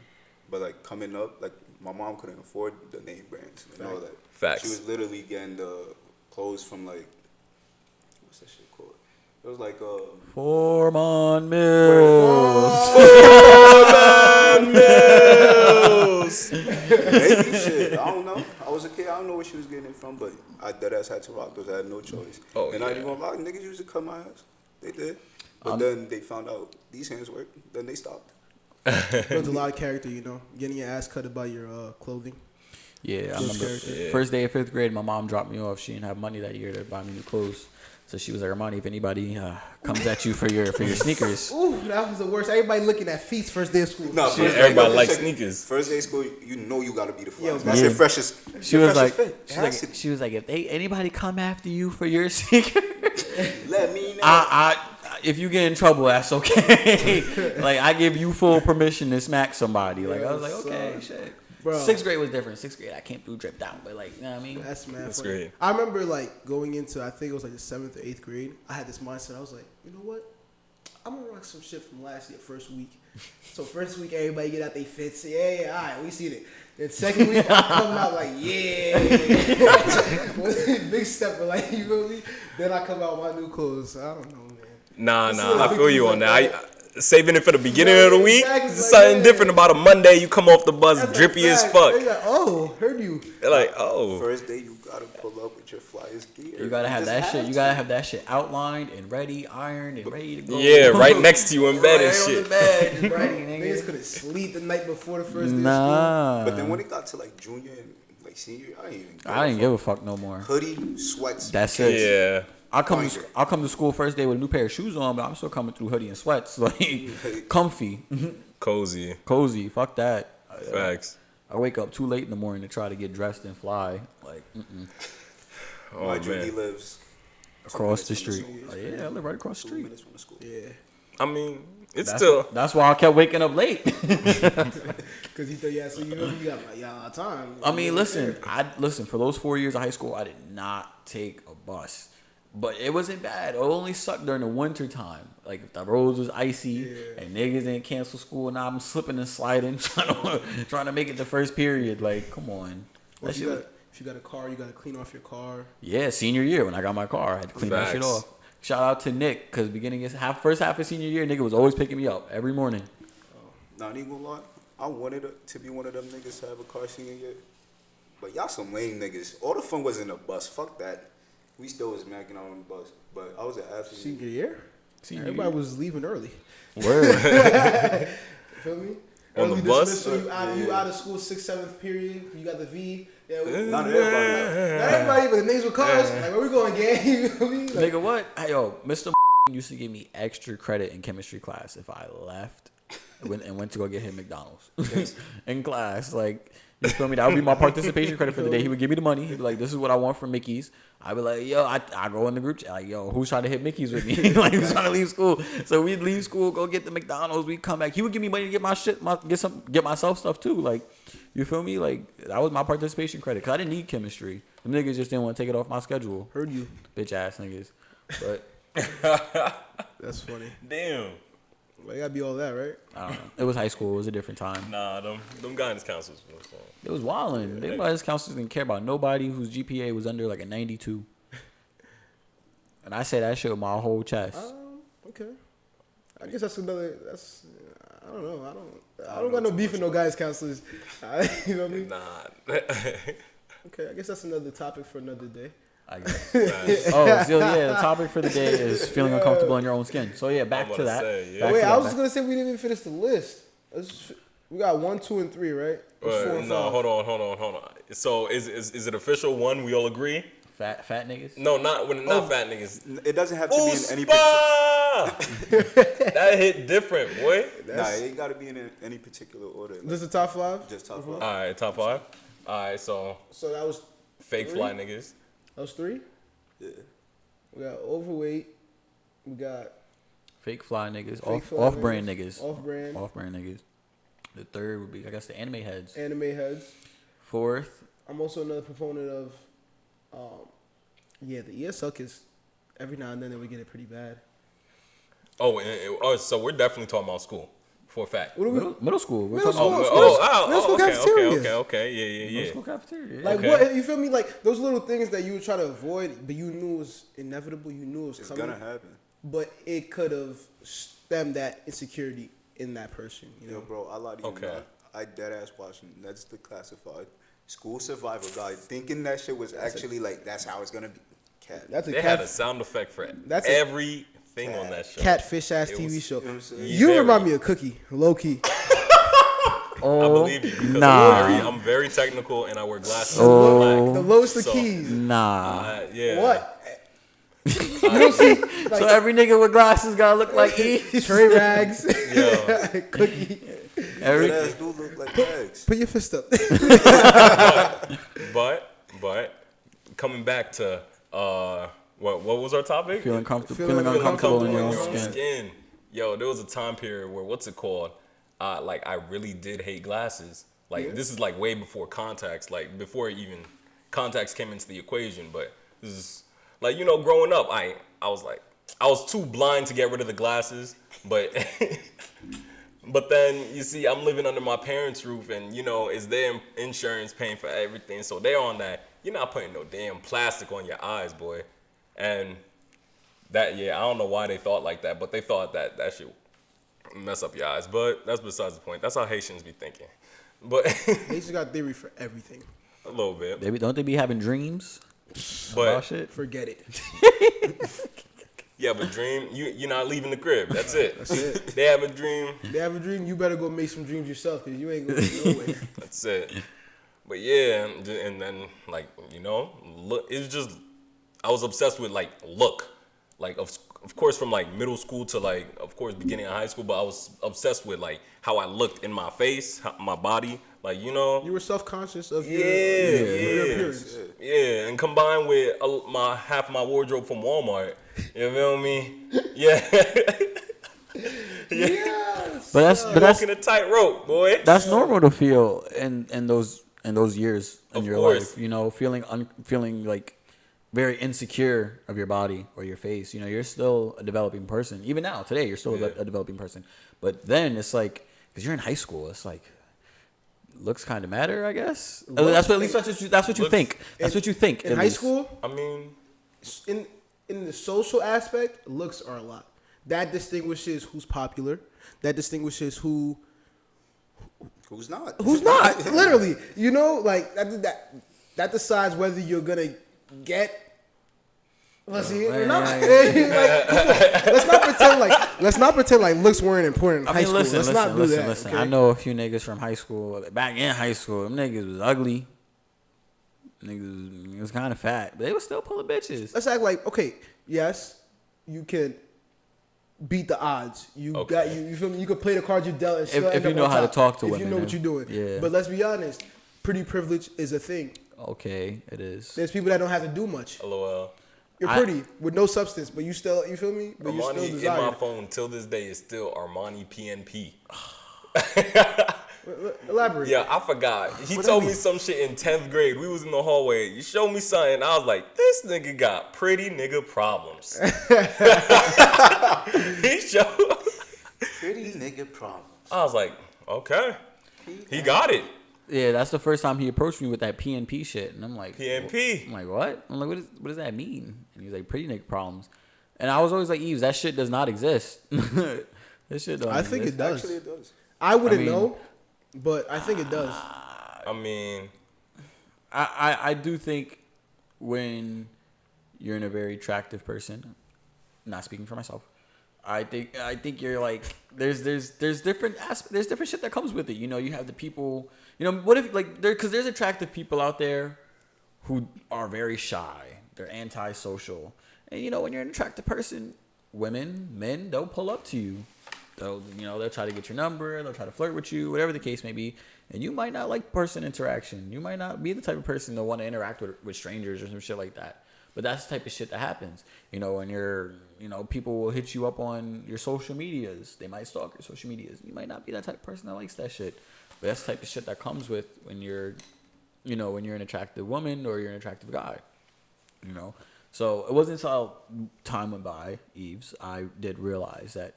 but like coming up, like my mom couldn't afford the name brands and all that. Facts. She was literally getting the clothes from like, what's that shit called? It was like 4 Mills. maybe shit. I don't know. I was a kid. I don't know where she was getting it from, but I deadass had to rock those. I had no choice. Oh, and I yeah. ain't gonna lie, niggas used to cut my ass. They did. But then they found out these hands work. Then they stopped. There's a lot of character, you know. Getting your ass cut by your clothing. Yeah, I Those remember characters. first day of 5th grade, my mom dropped me off. She didn't have money that year to buy me new clothes. So she was like, Armani, if anybody comes at you for your sneakers. Ooh, that was the worst. Everybody looking at feet first day of school. No, Yeah, everybody likes sneakers. First day of school, you know you gotta be the Yo, flyest. That's yeah. your freshest. She your was like, freshest fit. It she was has like, if anybody come after you for your sneakers, to. Let me know. I if you get in trouble, that's okay. Like I give you full permission to smack somebody. Like I was like, okay, shit. Bro. 6th grade was different. 6th grade, I came through drip down, but like, you know what I mean? That's mad That's funny. great. I remember like going into, I think it was like the 7th or 8th grade. I had this mindset. I was like, you know what? I'm gonna rock some shit from last year, first week. So first week, everybody get out they fits. Yeah, all right, we seen it. Then second week, I'm coming out like, yeah. Big step, but like, you feel me? Then I come out with my new clothes. I don't know, man. Nah, See, I like, feel you like on that. that. Saving it for the beginning Yeah, of the week. exactly, It's like, something yeah. different about a Monday. You come off the bus That's a drippy as fact. fuck. They like, oh, heard you. They're like, oh, First day, you gotta pull up with your flyest gear. You gotta have just that shit. You to. gotta have that shit outlined and ready, ironed and ready to go. yeah, right next to you in bed and Right on the shit. bed, just ready, Niggas nigga. couldn't sleep the night before the first day of Nah. But then when it got to like junior and like senior, I I didn't give a fuck no more. hoodie, sweats. That's it. Yeah. I'll come Binder. to school first day with a new pair of shoes on, but I'm still coming through hoodie and sweats, like comfy, Cozy. cozy. Fuck that. Facts. I wake up too late in the morning to try to get dressed and fly, like Oh, My junior man. lives across the 2 minutes street. from the Like, school. yeah, I live right across the 2 street. minutes from the school. Yeah. I mean, it's That's, still. that's why I kept waking up late. Because he thought, yeah, so you know, you got like, yeah, a lot of time. I mean, listen, for those 4 years of high school, I did not take a bus. But it wasn't bad. It only sucked during the winter time. Like if the roads was icy and niggas didn't cancel school, and I'm slipping and sliding, trying to make it the first period. Like, come on. Well, That if, you shit got, if you got a car, you got to clean off your car. Yeah, senior year when I got my car, I had to clean that shit Facts. off. Shout out to Nick, because first half of senior year, nigga was always picking me up every morning. Not even gonna lie, I wanted to be one of them niggas to have a car senior year. But y'all some lame niggas. All the fun was in the bus. Fuck that. We still was macking out on the bus. But I was an athlete. Senior year? Senior Everybody year. was leaving early. Word. Feel me? On the Early bus? dismissal, you out of school 6th, 7th period. You got the V. Yeah, Not everybody. not everybody, but the names were cars. Like, where we going, gang? You feel me? Like, Nigga, what? Hey, yo, Mr. used to give me extra credit in chemistry class if I left and went to go get him McDonald's in class. Like, you feel me? That would be my participation credit for the day. He would give me the money. He'd be like, this is what I want from Mickey's. I'd be like, yo, I go in the group chat, like, yo, who's trying to hit Mickey's with me? Like, who's trying to leave school? So we'd leave school, go get the McDonald's. We'd come back. He would give me money to get my shit, get myself stuff too. Like, you feel me? Like, that was my participation credit. Because I didn't need chemistry. Them niggas just didn't want to take it off my schedule. heard you. Bitch ass niggas. But That's funny. Damn. Like, gotta be all that, right? I don't know. It was high school. It was a different time. Nah, them guidance counselors. It was wildin'. Them guidance counselors didn't care about nobody whose GPA was under like a 92. And I say that shit with my whole chest. Okay. I guess that's another. That's. I don't know. I don't got no beef with no guys counselors. You know what I mean? Nah. Okay, I guess that's another topic for another day. I guess. Oh, so yeah, the topic for the day is feeling uncomfortable in your own skin. So yeah, back to that. Wait, I was just gonna say we didn't even finish the list. We got 1, 2, and 3, right? No, hold on. So is it official? 1, we all agree. Fat niggas. No, not fat niggas. It doesn't have to be in any That hit different, boy. Nah, it ain't got to be in any particular order. This is the top 5? Just top 5. All right, top 5. All right, so that was fake 3? fly niggas. That was 3? Yeah. We got overweight. We got fake fly niggas. Fake Off-brand niggas. Off-brand niggas. The third would be, I guess, the anime heads. Anime heads. Fourth. I'm also another proponent of, the ESL is every now and then we get it pretty bad. Oh, so we're definitely talking about school for a fact. What are we? Middle school. Middle school cafeteria. Okay, yeah. Middle school cafeteria. Like Okay. what? You feel me? Like those little things that you would try to avoid, but you knew was inevitable. You knew it was It's coming. gonna happen. But it could have stemmed that insecurity in that person. You know, Yo, bro, I lied to you. Okay. Not. I dead ass watching Ned's Declassified School Survival Guide, thinking that shit was actually like that's how it's gonna be. Cat. that's a They had a sound effect for everything on that show. catfish ass It TV was- show. You know what I'm saying? You remind me of Cookie, low key. I believe you because I'm very technical and I wear glasses. Oh. The lowest of So- keys. Nah. Yeah. What? You don't see like So every nigga with glasses gotta look like Yves. tray rags, Yeah. Cookie. Every That ass do look like bags. Put your fist up. But coming back to what was our topic? feeling Feeling uncomfortable in your in own skin. Yo, there was a time period where what's it called? Like I really did hate glasses. Like this is like way before contacts, like before even contacts came into the equation. But this is like growing up, I was too blind to get rid of the glasses, but but then you see I'm living under my parents' roof, and is their insurance paying for everything? So they're on that. You're not putting no damn plastic on your eyes, boy. And that I don't know why they thought like that, but they thought that shit mess up your eyes. But that's besides the point. That's how Haitians be thinking. But They just got theory for everything. a little bit. Don't they be having dreams But about shit? Forget it. yeah, but dream, you're not leaving the crib. That's it. That's it. They have a dream. They have a dream. You better go make some dreams yourself, cause you ain't going nowhere. That's it. But yeah, and then like look, it's just I was obsessed with like look, like of course from like middle school to like of course beginning of high school. But I was obsessed with like how I looked in my face, my body, like You were self-conscious of your appearance. Yeah, and combined with half my wardrobe from Walmart, you feel me? Yeah. Yes. But that's Walking a tightrope, boy. that's normal to feel in those years in Of your course. life. Feeling like very insecure of your body or your face. You're still a developing person. Even now, today, you're still a developing person. But then it's like, because you're in high school, it's like, looks kind of matter, I guess. That's what you think. That's what you think. In at high least. school, I mean, in the social aspect, looks are a lot. That distinguishes who's popular. That distinguishes who's not. Literally, like that decides whether you're gonna get. Let's see it or not. Like, come on. Let's not pretend like looks weren't important in high school. Let's not do that. Listen. Okay? I know a few niggas from high school. Back in high school, them niggas was ugly. Niggas was kind of fat, but they was still pulling bitches. Let's act like, okay, yes, you can beat the odds. You feel me? You can play the cards you dealt and still If end you up know on how to top. talk to if women, you know what you're doing. yeah. But let's be honest, pretty privilege is a thing. Okay, it is. There's people that don't have to do much. LOL. You're pretty with no substance, but you still, you feel me? But you're still Armani in my desired. phone till this day is still Armani PNP. Elaborate. Yeah, I forgot. He told me some shit in 10th grade. We was in the hallway. You showed me something. I was like, this nigga got pretty nigga problems. He showed. Pretty nigga problems. I was like, okay. He got it. Yeah, that's the first time he approached me with that PNP shit, and I'm like, PNP. I'm like, what? I'm like, what does that mean? And he's like, pretty nigga problems. And I was always like, Yves, that shit does not exist. This shit don't I exist. think it does. Actually, it does. I wouldn't know, but I think it does. I mean, I do think when you're in a very attractive person, not speaking for myself, I think you're like there's different there's different shit that comes with it. You know, you have the people. You know, what if like because there's attractive people out there who are very shy. They're antisocial, and you know when you're an attractive person, women, men, they'll pull up to you. They'll try to get your number. They'll try to flirt with you, whatever the case may be. And you might not like person interaction. You might not be the type of person to want to interact with strangers or some shit like that. But that's the type of shit that happens. You know, when people will hit you up on your social medias. They might stalk your social medias. You might not be that type of person that likes that shit. But that's the type of shit that comes with when you're an attractive woman or you're an attractive guy. You know? So it wasn't until time went by, Yves, I did realize that,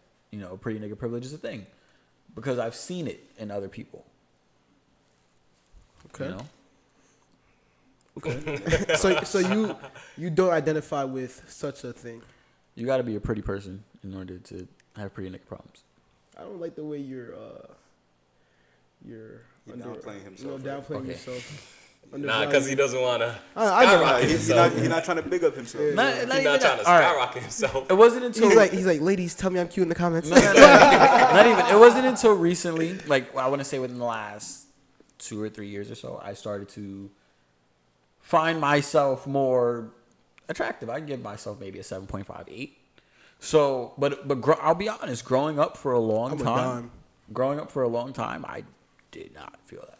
pretty nigga privilege is a thing. Because I've seen it in other people. Okay. You know? Okay. so you don't identify with such a thing. You got to be a pretty person in order to have pretty nigga problems. I don't like the way you're downplaying himself. Downplaying yourself. Nah, because he doesn't want to I know. skyrocket He's himself. not trying to big up himself. Not He's even not trying that. to All right. skyrocket himself. It wasn't until He's like, ladies, tell me I'm cute in the comments. not even. It wasn't until recently, like I want to say within the last 2 or 3 years or so, I started to find myself more attractive. I give myself maybe a 7.5, 8. So, but I'll be honest. Growing up for a long time, I did not feel that way.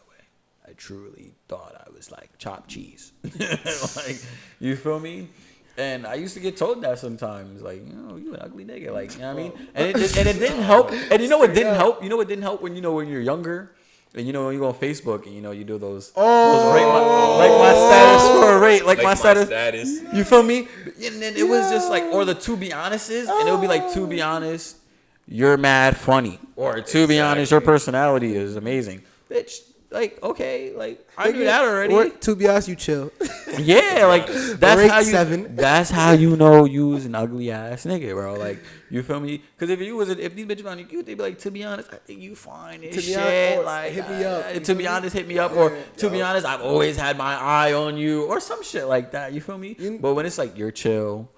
I truly thought I was like chopped cheese. Like, you feel me? And I used to get told that sometimes, like, you an ugly nigga, like, you know what I mean? And it didn't help. And you know what didn't help? You know what didn't help when you're younger, and when you go on Facebook and you do those rate my status for a rate, like my status. You feel me? And then it was just like, or the to be honestes, and it would be like, to be honest, you're mad funny, or to be honest, your personality is amazing, bitch. Like, okay, like I knew that already. Or, to be honest, you chill. Yeah, like that's 7. That's how you know you was an ugly ass nigga, bro. Like, you feel me? Because if these bitches found you cute, they'd be like, to be honest, I think you fine as shit. Like, hit me up. To be honest, hit me up. Or to be honest, I've always had my eye on you, or some shit like that. You feel me? But when it's like you're chill.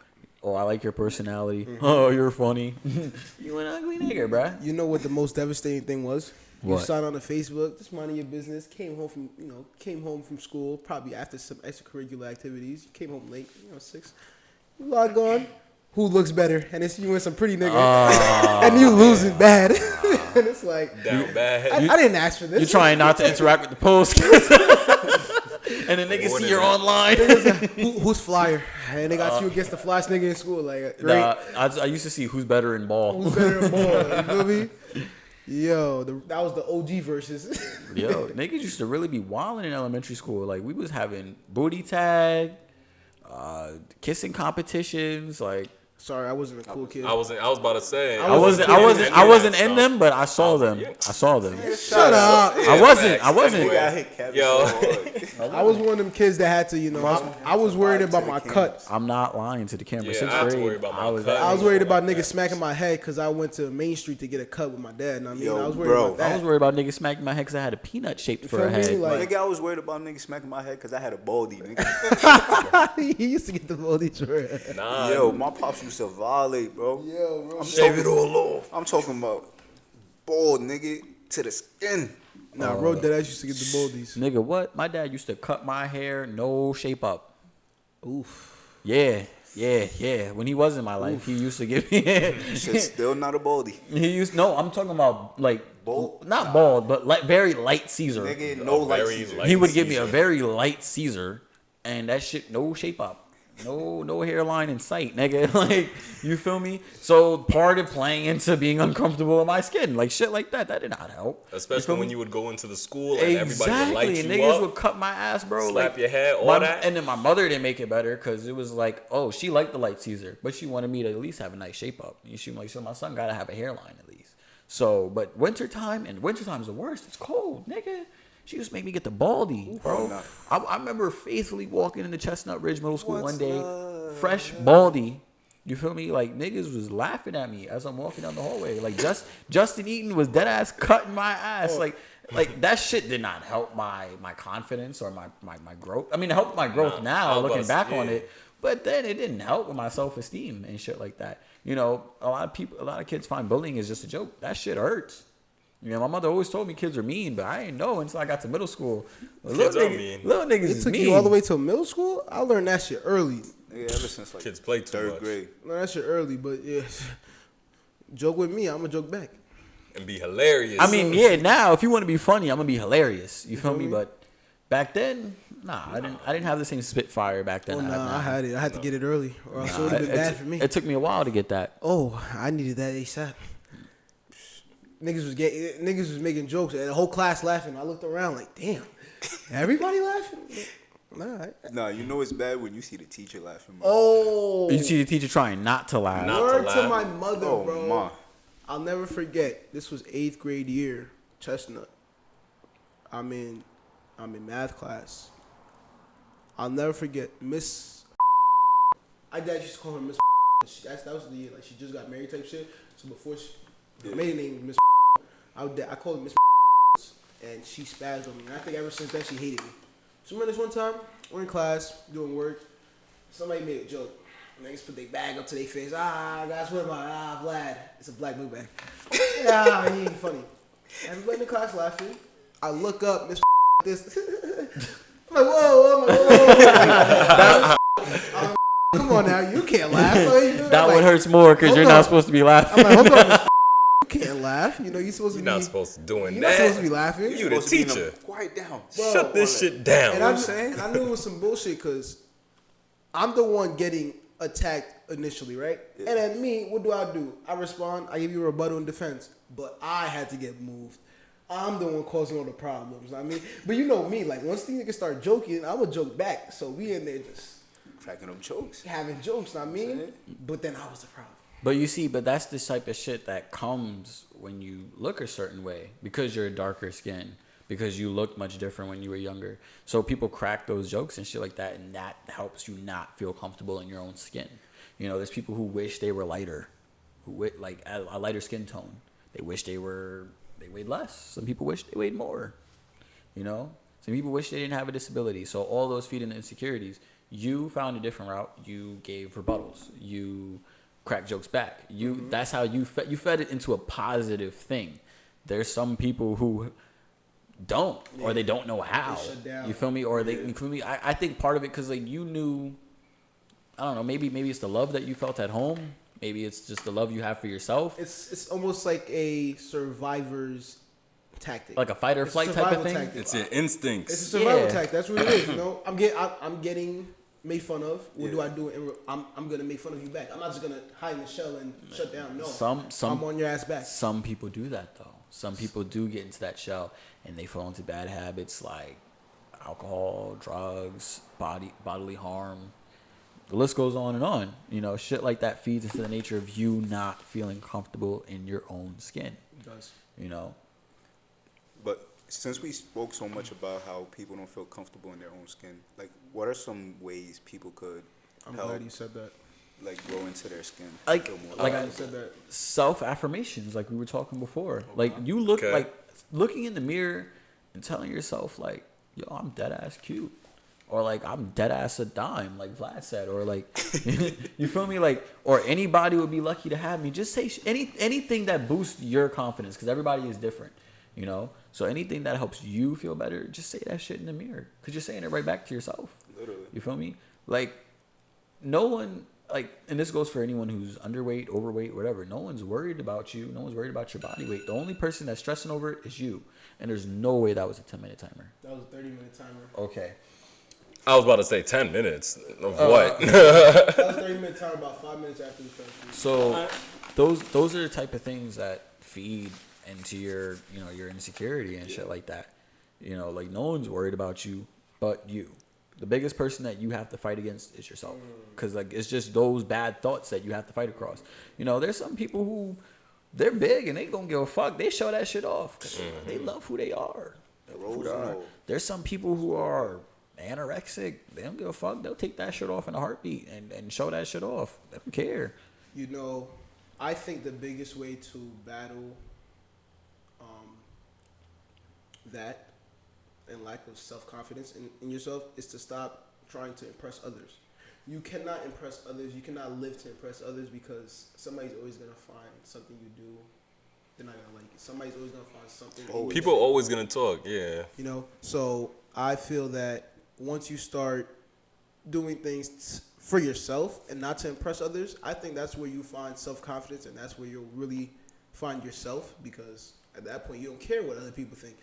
Oh, I like your personality. Mm-hmm. Oh, you're funny. You an ugly nigga, bruh. You know what the most devastating thing was? What? You signed on to Facebook, just minding your business. Came home from school, probably after some extracurricular activities. You came home late, 6. You log on. Who looks better? And it's you and some pretty nigga, and you losing bad. And it's like Down bad. I didn't ask for this. You're trying not to interact with the post. And then niggas see you're online. Who's flyer? And they got you against the flyest nigga in school. Like, great. I used to see who's better in ball. Who's better in ball? You feel me? Yo, that was the OG versus. Yo, niggas used to really be wilding in elementary school. Like, we was having booty tag, kissing competitions, like. Sorry, I wasn't a cool kid. I was about to say. I wasn't in them, but I saw them. Shut up. I wasn't. Yo. I was one of them kids that had to, I was worried about my cut. I'm not lying to the camera. Yeah, 6th I have to grade, worry about my cut. I was worried about niggas smacking my head because I went to Main Street to get a cut with my dad. And I was worried about that. I was worried about niggas smacking my head because I had a peanut shaped for a head. Like, nigga, I was worried about niggas smacking my head because I had a baldy, nigga. He used to get the baldy dread. Nah. Yo, my pops used to violate, bro. Yo, bro. Shave it all off. I'm talking about bald, nigga, to the skin. Nah, bro, Deadass used to get the baldies. Nigga, what? My dad used to cut my hair, no shape up. Oof. Yeah. When he was in my life, he used to give me. Shit's still not a baldy. I'm talking about like Bald? not bald, but very light Caesar. Nigga, no light very Caesar. light. He would give me a very light Caesar, and that shit no shape up. No hairline in sight, nigga. Like, you feel me? So part of playing into being uncomfortable in my skin, like shit like that did not help. Especially when you would go into the school and everybody would light you niggas up. would cut my ass, bro. Slap like, your head, all that. And then my mother didn't make it better because it was like, oh, she liked the light Caesar, but she wanted me to at least have a nice shape up. And she was like, so my son gotta have a hairline at least. So, but wintertime's the worst. It's cold, nigga. She used to make me get the baldy, bro. Nah. I remember faithfully walking into Chestnut Ridge Middle School one day, fresh baldy. You feel me? Like, niggas was laughing at me as I'm walking down the hallway. Like, Justin Eaton was dead ass cutting my ass. Like, Like that shit did not help my confidence or my growth. I mean, it helped my growth now looking back on it, but then it didn't help with my self-esteem and shit like that. You know, a lot of kids find bullying is just a joke. That shit hurts. You know, my mother always told me kids are mean, but I didn't know until I got to middle school. Kids are mean. Little niggas It is took mean. you all the way till middle school? I learned that shit early. Yeah, ever since like Kids play too third much. grade. Learned that shit early, but yeah. Joke with me, I'm gonna joke back. And be hilarious. I mean, yeah. Now, if you want to be funny, I'm gonna be hilarious. You feel me? But back then, I didn't have the same spitfire back then. Oh, I I had it. I had to get it early, or else it would have been bad for me. It took me a while to get that. Oh, I needed that ASAP. Niggas was making jokes, and the whole class laughing. I looked around like, damn, everybody laughing. Nah, Nah, you know it's bad when you see the teacher laughing. Bro. Oh, You see the teacher trying not to laugh. word to to laugh. my mother, Oh, bro. ma. I'll never forget. This was 8th grade year, Chestnut. I'm in math class. I'll never forget Miss. I dad used to call her Miss. That was the year like she just got married type shit. So before her maiden name was Miss. I called her Miss. And she spazzed on me. And I think ever since then she hated me. So remember this one time, we're in class doing work. Somebody made a joke. Niggas put their bag up to their face. Guys, what am I? Vlad. It's a black book bag. Yeah, he ain't funny. Everybody in the class laughing. I look up, Miss this. I'm like, whoa. Come on now, you can't laugh. That one hurts more because you're not supposed to be laughing. I'm like, hold on, you can't laugh. You know, you're supposed to You're be. not supposed to doing You're that. not supposed to be laughing. You the Supposed to be in teacher. Quiet down. Bro, Shut this shit down. And I knew it was some bullshit because I'm the one getting attacked initially, right? Yeah. And then me, what do? I respond. I give you a rebuttal in defense. But I had to get moved. I'm the one causing all the problems. I mean, but you know me, like once these niggas start joking, I'm gonna joke back. So we in there just Cracking them jokes. having jokes. I mean, but then I was the problem. But you see, that's the type of shit that comes when you look a certain way because you're darker skin, because you look much different when you were younger. So people crack those jokes and shit like that, and that helps you not feel comfortable in your own skin. You know, there's people who wish they were lighter, like a lighter skin tone. They wish they weighed less. Some people wish they weighed more. You know, some people wish they didn't have a disability. So all those feed into insecurities. You found a different route. You gave rebuttals. You crack jokes back. That's how you fed it into a positive thing. There's some people who don't, or they don't know how. They shut down. You feel me? Or they feel me. I think part of it because like you knew. I don't know. Maybe it's the love that you felt at home. Maybe it's just the love you have for yourself. It's almost like a survivor's tactic, Like a fight or It's a flight type survival of thing. tactic. It's your It's a instincts. survival Yeah. tactic. That's what it is. You know, I'm getting made fun of. What do Yeah. I do? I'm gonna make fun of you back. I'm not just gonna hide in the shell and shut down. No, Some I'm on your ass back. Some people do that though. Some people do get into that shell and they fall into bad habits like alcohol, drugs, bodily harm. The list goes on and on. You know, shit like that feeds into the nature of you not feeling comfortable in your own skin. It does. You know, But since we spoke so much about how people don't feel comfortable in their own skin, like what are some ways people could I'm help, glad you said that. like grow into their skin? Like- feel more like Glad I- you said that. self-affirmations like we were talking before. Like you look Okay. like looking in the mirror and telling yourself like, yo, I'm dead ass cute. Or like I'm dead ass a dime, like Vlad said, or like you feel me, like, or anybody would be lucky to have me. Just say anything that boosts your confidence, because everybody is different, you know. So anything that helps you feel better, just say that shit in the mirror, because you're saying it right back to yourself. Literally. You feel me? Like no one, like, and this goes for anyone who's underweight, overweight, whatever. No one's worried about you. No one's worried about your body weight. The only person that's stressing over it is you. And there's no way that was a 10-minute timer. That was a 30-minute timer. Okay. I was about to say 10 minutes of what? That was a 30-minute timer. About 5 minutes after we started. So those are the type of things that feed into your, you know, your insecurity and shit like that. You know, like no one's worried about you but you. The biggest person that you have to fight against is yourself, because like it's just those bad thoughts that you have to fight across. You know, there's some people who they're big and they gonna give a fuck. They show that shit off 'cause they love who they are. They love who they are. There's some people who are anorexic. They don't give a fuck. They'll take that shit off in a heartbeat and show that shit off. They don't care. You know, I think the biggest way to battle that and lack of self-confidence in yourself is to stop trying to impress others. You cannot impress others. You cannot live to impress others because somebody's always going to find something you do they're not going to like it. Somebody's always going to find something. People are always going to talk, yeah. You know, so I feel that once you start doing things for yourself and not to impress others, I think that's where you find self-confidence and that's where you'll really find yourself, because at that point you don't care what other people think.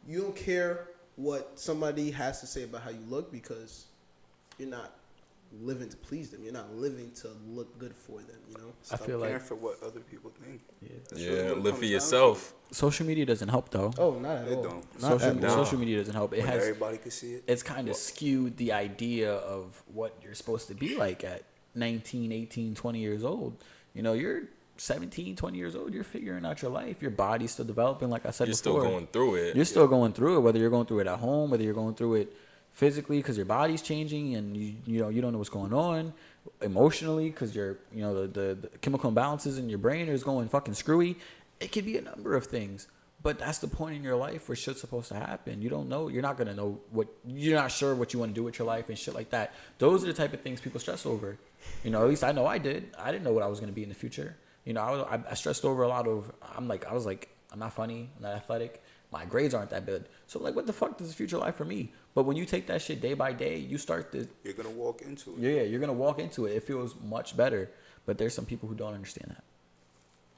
You don't care what somebody has to say about how you look because you're not living to please them. You're not living to look good for them, you know? Stop I feel caring like for what other people think. Yeah, live for yourself. social media doesn't help though. Oh, not at It all. don't. Not at all. Social media doesn't help. It When has everybody can see it. it's kind of skewed the idea of what you're supposed to be like at 19, 18, 20 years old. You know, you're 17, 20 years old, you're figuring out your life. Your body's still developing, like I said You're before. still going through it. You're still going through it, whether you're going through it at home, whether you're going through it physically because your body's changing and you don't know what's going on, emotionally because your the chemical imbalances in your brain is going fucking screwy. It could be a number of things, but that's the point in your life where shit's supposed to happen. You don't know. You're not gonna know you're not sure what you want to do with your life and shit like that. Those are the type of things people stress over. You know, at least I know I did. I didn't know what I was gonna be in the future. You know, I stressed over a lot of. I was like, I'm not funny. I'm not athletic. My grades aren't that good. So like, what the fuck is the future like for me? But when you take that shit day by day, you start to. You're gonna walk into it. Yeah, you're gonna walk into it. It feels much better. But there's some people who don't understand that.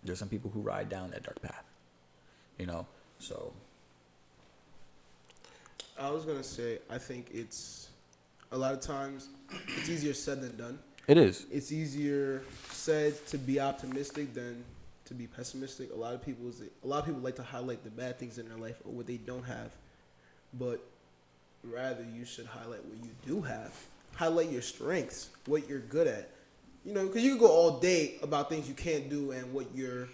There's some people who ride down that dark path. You know, so. I was going to say, I think it's a lot of times it's easier said than done. It is. It's easier said to be optimistic than to be pessimistic. A lot of people like to highlight the bad things in their life or what they don't have, but rather you should highlight what you do have. Highlight your strengths, what you're good at. You know, because you can go all day about things you can't do and what you're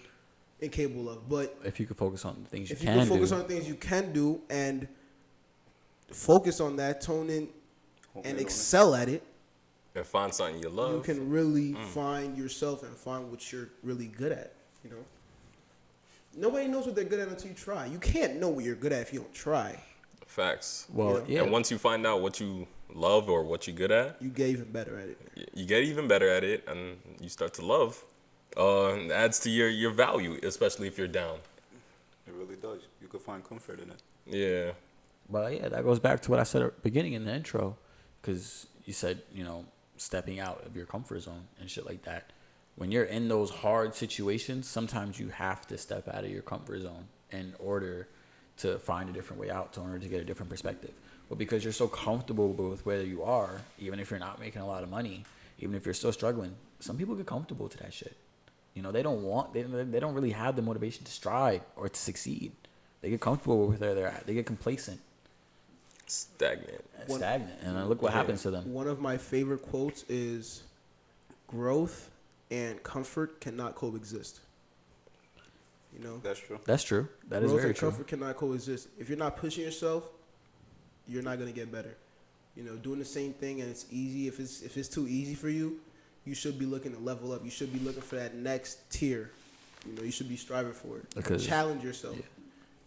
incapable of. But if you could focus on the things you if you can can focus do. on things you can do and focus on that, tone in, and excel at it, And find something you love. you can really find yourself and find what you're really good at. You know, nobody knows what they're good at until you try. You can't know what you're good at if you don't try. Facts. Well, yeah. And once you find out what you love or what you're good at, You get even better at it. you get even better at it, and you start to love. It adds to your value, especially if you're down. It really does. You can find comfort in it. Yeah. But yeah, that goes back to what I said at the beginning in the intro, because you said, stepping out of your comfort zone and shit like that. When you're in those hard situations, sometimes you have to step out of your comfort zone in order to find a different way out, in order to get a different perspective. But because you're so comfortable with where you are, even if you're not making a lot of money, even if you're still struggling, some people get comfortable to that shit. They don't really have the motivation to strive or to succeed. They get comfortable with where they're at. They get complacent. Stagnant. And look what happens to them. One of my favorite quotes is, "Growth and comfort cannot coexist." That's true. That's true. That is Growth very and true. comfort cannot coexist. If you're not pushing yourself, you're not gonna get better. Doing the same thing and it's easy. If it's too easy for you, you should be looking to level up. You should be looking for that next tier. You should be striving for it. Because- challenge yourself.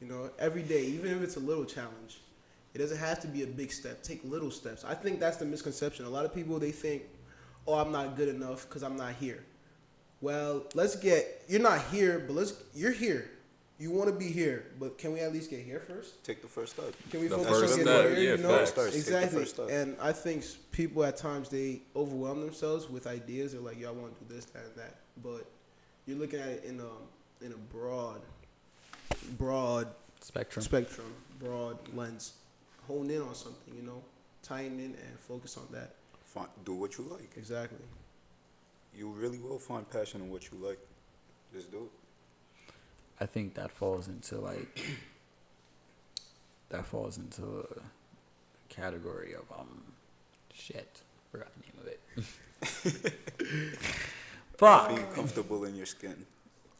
Yeah. Every day, even if it's a little challenge. It doesn't have to be a big step. Take little steps. I think that's the misconception. A lot of people, they think, "Oh, I'm not good enough because I'm not here." Well, you're not here, but you're here. You want to be here, but can we at least get here first? Take the first step. Can we The focus first on step, getting yeah, here? facts. Take the Exactly. first step. And I think people at times, they overwhelm themselves with ideas. They're like, "Yo, I want to do this, that, and that." But you're looking at it in a broad Spectrum. broad lens. Hone in on something, tighten in and focus on that. Do what you like. Exactly. You really will find passion in what you like. Just do it. I think that falls into a category of shit. Forgot the name of it. Fuck. Be comfortable in your skin.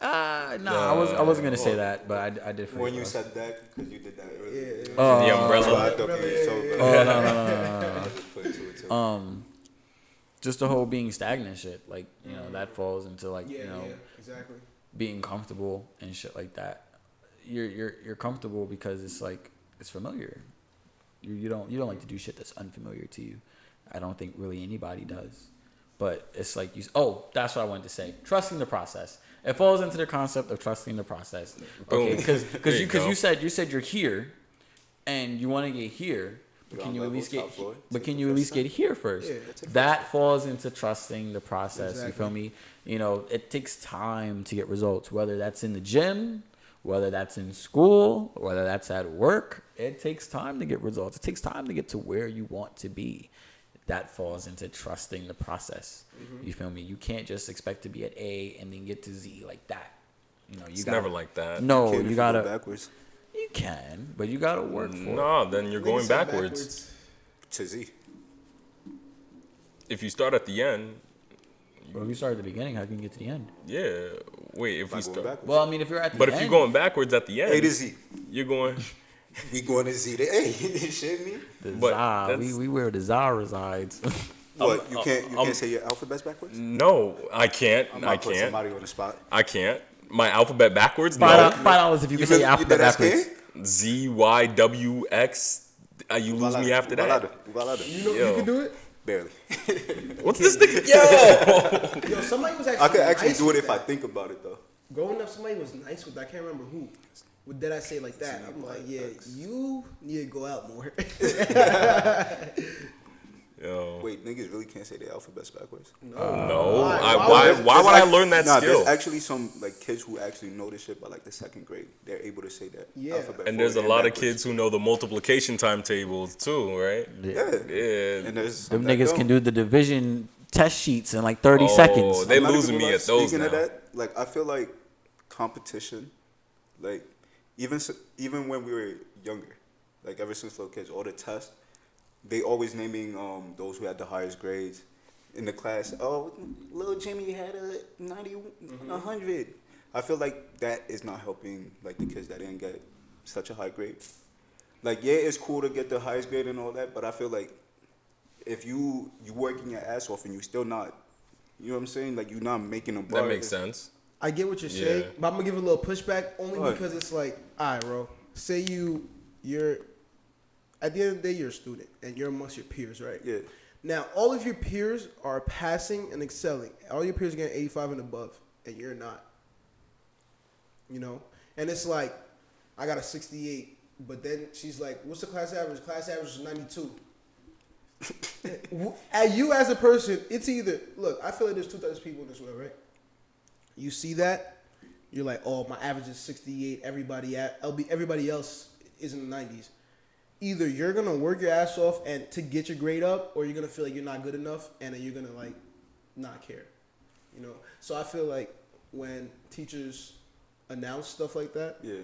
No, I wasn't gonna say that, but I did. When you said that, because you did that earlier. Yeah. The umbrella. I thought you were so good. Oh no. I just put two and two. Just the whole being stagnant shit, that falls into Exactly. being comfortable and shit like that. You're comfortable because it's like it's familiar. You don't like to do shit that's unfamiliar to you. I don't think really anybody does. But it's like that's what I wanted to say. Trusting the process. It falls into the concept of trusting the process. Okay, because you said you're here, and you want to get here. But can you at least get here first? Yeah, that falls into trusting the process. Exactly. You feel me? You know, it takes time to get results. Whether that's in the gym, whether that's in school, whether that's at work, it takes time to get results. It takes time to get to where you want to be. That falls into trusting the process. You feel me? You can't just expect to be at A and then get to Z like that. You know, It's never like that. No, Can't you go gotta. backwards You can, but you gotta work for it. No, then you're going Niggas say backwards. to Z. If you start at the end, But if you start at the beginning, how can you get to the end? yeah. Wait, if we Not going start. backwards. Well, I mean, if you're at the But end, if you're going backwards at the end, A to Z. you're going. We going to Z to A. You shit me? the But Za, that's- we where the Za resides. What? You can't say your alphabets backwards? No, I can't. I'm I not putting can't. somebody on the spot. I can't. My alphabet backwards? No. $5 if you can say your alphabet dead ass backwards. can? Z Y W X. You lose me after that. You know Yo. you can do it. Barely. What's this thing? Yo. Yo, somebody was I could actually nice do it with if I that. think about it though. Growing up, somebody was nice with that. I can't remember who. What did I say like that? I'm like, yeah, you need to go out more. Yo. Wait, niggas really can't say their alphabets backwards? No. Why? Why would I learn that Nah, skill? there's actually some like kids who actually know this shit by like the second grade. They're able to say that Yeah. alphabet. And there's a forward lot of backwards. kids who know the multiplication timetables too, right? Yeah. Yeah. And there's Them some that niggas don't. can do the division test sheets in like 30 Oh, seconds. they I'm not losing even me gonna at lie, those speaking now. of that, like I feel like competition, like even when we were younger, like ever since little kids, all the tests, they always naming those who had the highest grades in the class. Oh, little Jimmy had a 90, 100. I feel like that is not helping like the kids that didn't get such a high grade. Like yeah, it's cool to get the highest grade and all that, but I feel like if you working your ass off and you still not, you know what I'm saying? Like you're not making a bar. That makes sense. I get what you're Yeah. saying, but I'm gonna give a little pushback only What? because it's like, all right, bro. Say you're at the end of the day you're a student and you're amongst your peers, right? Yeah. Now all of your peers are passing and excelling. All your peers are getting 85 and above, and you're not. You know, and it's like, I got a 68, but then she's like, "What's the class average?" Class average is 92. And you as a person, it's either look. I feel like there's two types of people in this world, right? You see that, you're like, oh, my average is 68. Everybody else is in the 90s. Either you're gonna work your ass off and to get your grade up, or you're gonna feel like you're not good enough, and then you're gonna like not care, you know. So I feel like when teachers announce stuff like that, Yeah.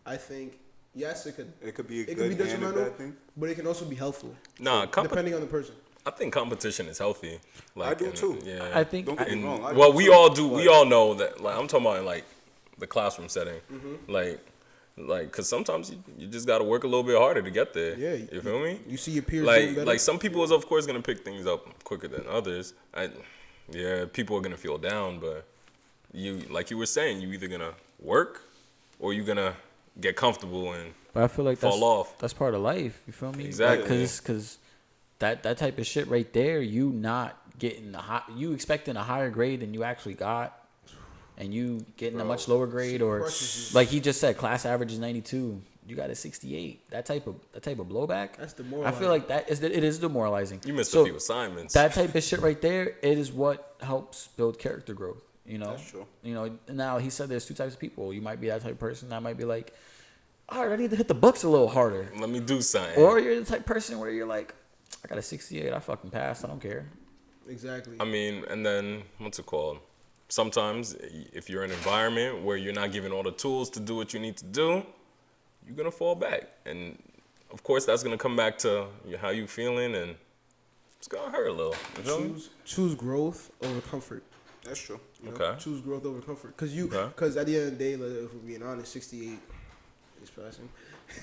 I think yes, it could be a it could good be and a detrimental, bad thing. but it can also be helpful. Nah, depending on the person. I think competition is healthy. Like, I do and- too. Yeah. I think Don't get me And- wrong. I well, do we too, all do. We but- all know that. Like, I'm talking about in, like the classroom setting. Mm-hmm. Like, cause sometimes you just gotta work a little bit harder to get there. Yeah, you feel me? You see your peers doing better. Like some people is of course gonna pick things up quicker than others. Yeah, people are gonna feel down, but you, like you were saying, you either gonna work or you gonna get comfortable and But I feel like fall off. That's part of life. You feel me? Exactly. Because that type of shit right there, you not getting you expecting a higher grade than you actually got, and you getting a much lower grade, or crushes you. like he just said, class average is 92. You got a 68. That type of blowback. That's I demoralizing. feel like it is demoralizing. You missed So a few assignments. that type of shit right there, it is what helps build character growth. You know. That's true. You know. Now he said there's two types of people. You might be that type of person that might be like, all right, I need to hit the books a little harder. Let me do something. Or you're the type of person where you're like, I got a 68, I fucking passed, I don't care. Exactly. I mean, and then what's it called? Sometimes if you're in an environment where you're not given all the tools to do what you need to do, you're gonna fall back, and of course that's gonna come back to how you feeling, and it's gonna hurt a little. You feel me? choose growth over comfort. That's true. You know? Okay. Choose growth over comfort. Okay. Because at the end of the day, like, if we're being honest, 68 is passing.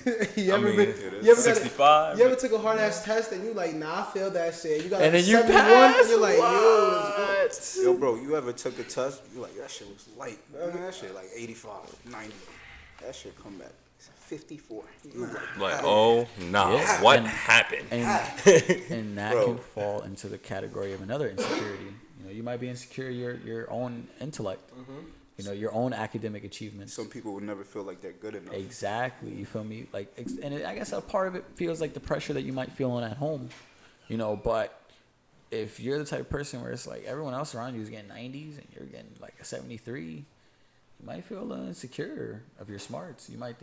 I mean, you ever 65. You ever took a hard ass test and you like, nah, I failed that shit. You got And like then you 71 pass? and you're like, yo, it's good. Yo, bro, you ever took a test? You like, that shit was light. Man, that shit like 85, 90. That shit come back 54. Like, oh no, Yeah. what And- happened? And that Bro. can fall into the category of another insecurity. You know, you might be insecure your own intellect. You know, your own academic achievements. Some people would never feel like they're good enough. Exactly, you feel me? Like, I guess a part of it feels like the pressure that you might feel on at home, you know. But if you're the type of person where it's like everyone else around you is getting 90s and you're getting like a 73, you might feel a little insecure of your smarts. You might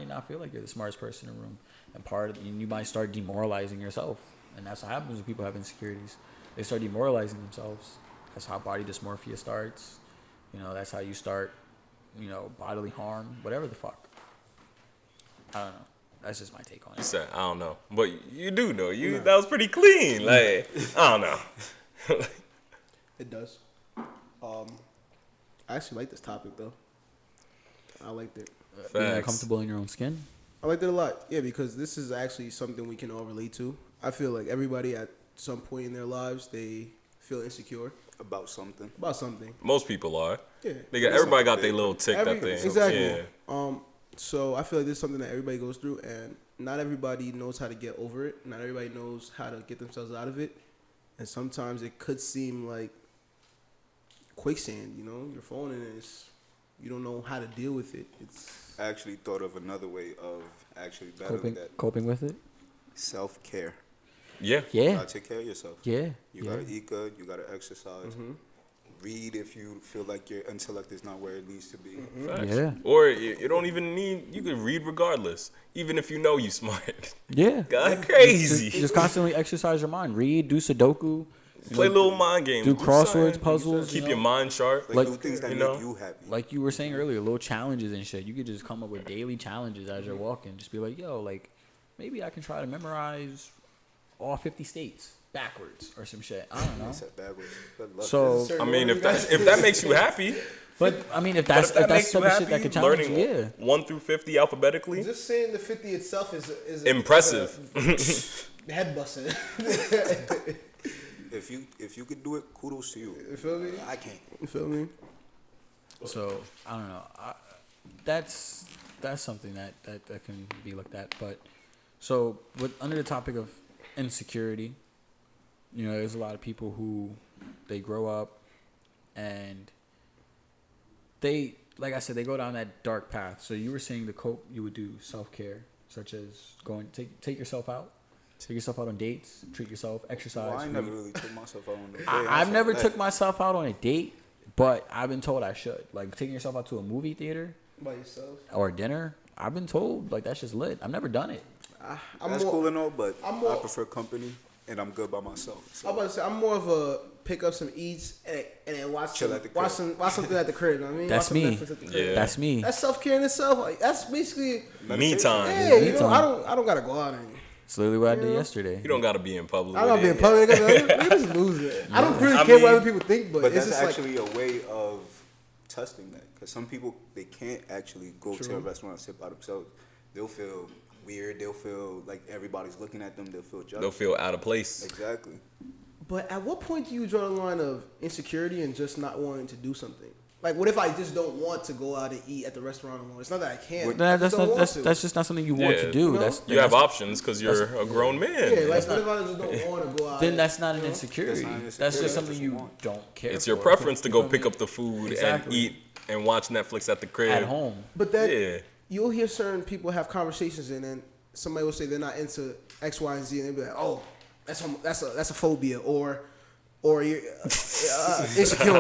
not feel like you're the smartest person in the room, and you might start demoralizing yourself. And that's what happens when people have insecurities. They start demoralizing themselves. That's how body dysmorphia starts. You know, that's how you start, you know, bodily harm, whatever the fuck. I don't know. That's just my take on You it. said I don't know, but you do know. That was pretty clean. Like I don't know. It does. I actually like this topic though. I liked it. Being Facts. uncomfortable in your own skin. I liked it a lot. Yeah, because this is actually something we can all relate to. I feel like everybody at some point in their lives they feel insecure About something. about something. Most people are. Yeah. Everybody got their little tick that they. Exactly. Yeah. So I feel like this is something that everybody goes through, and not everybody knows how to get over it. Not everybody knows how to get themselves out of it, and sometimes it could seem like quicksand. You know, you're falling in it. You don't know how to deal with it. It's I actually thought of another way of actually battling that. Coping with it. Self-care. Yeah. You Yeah. gotta take care of yourself. Yeah. You yeah. gotta eat good. You gotta exercise. Read if you feel like your intellect is not where it needs to be. Facts. Yeah. Or you don't even need. You can read regardless, even if you know you smart. Yeah. God, crazy. Just constantly exercise your mind. Read, do Sudoku. Play little mind games. Do crosswords, something. puzzles. Keep you your know? mind sharp. Like, do things that you know? make you happy. Like you were saying earlier, little challenges and shit. You could just come up with daily challenges as you're walking. Just be like, yo, like, maybe I can try to memorize all 50 states backwards or some shit. I don't know. I said backwards. Good luck. So, I mean, if that makes you happy, but I mean, if but that's if that the makes you type of shit that happy, could challenge learning you, yeah. 1 through 50 alphabetically, just saying the 50 itself is impressive. head busting. If you could do it, kudos to you. You feel me? I can't. You feel me? So I don't know. That's something that can be looked at. But so under the topic of insecurity, you know, there's a lot of people who they grow up and they, like I said, they go down that dark path. So you were saying the cope you would do self-care, such as take yourself out. Take yourself out on dates, treat yourself, exercise. Well, I read. never really took myself out on a date. I've never took myself out on a date, but I've been told I should. Like taking yourself out to a movie theater By yourself. or dinner. I've been told like that's just lit. I've never done it. That's cool and all, but I'm I more- prefer company, and I'm good by myself. So. I'm about to say I'm more of a pick up some eats and then watch Chill some, at the watch crib. some watch something at the crib. You know what I mean, That's watch some me. Netflix at the crib. Yeah. That's me. That's self care in itself. Like that's basically Me time. yeah. You me know, time. I don't gotta go out and. It's literally what I did yesterday. You don't gotta be in public. I'm not with being it. public. Niggas just lose it. I don't really I care what mean- other people think, but But it's that's just like actually a way of testing that, because some people they can't actually go to True. a restaurant and sit by themselves. They'll feel weird. They'll feel like everybody's looking at them. They'll feel judged. They'll feel out of place. Exactly. But at what point do you draw the line of insecurity and just not wanting to do something? Like, what if I just don't want to go out and eat at the restaurant anymore? It's not that I can't. I just don't want to. That's just not something you want Yeah. to do. You know? That's You have options because you're a grown man. Yeah, like what if I just don't want to go out? then that's not an you know? insecurity. That's not an That's insecurity, just that's something what you you want. don't care. It's your for. preference to You go feel pick me? up the food Exactly. and eat and watch Netflix at the crib. at home. But that Yeah. you'll hear certain people have conversations and then somebody will say they're not into X, Y, and Z, and they'll be like, "Oh, that's a phobia," or you're insecure,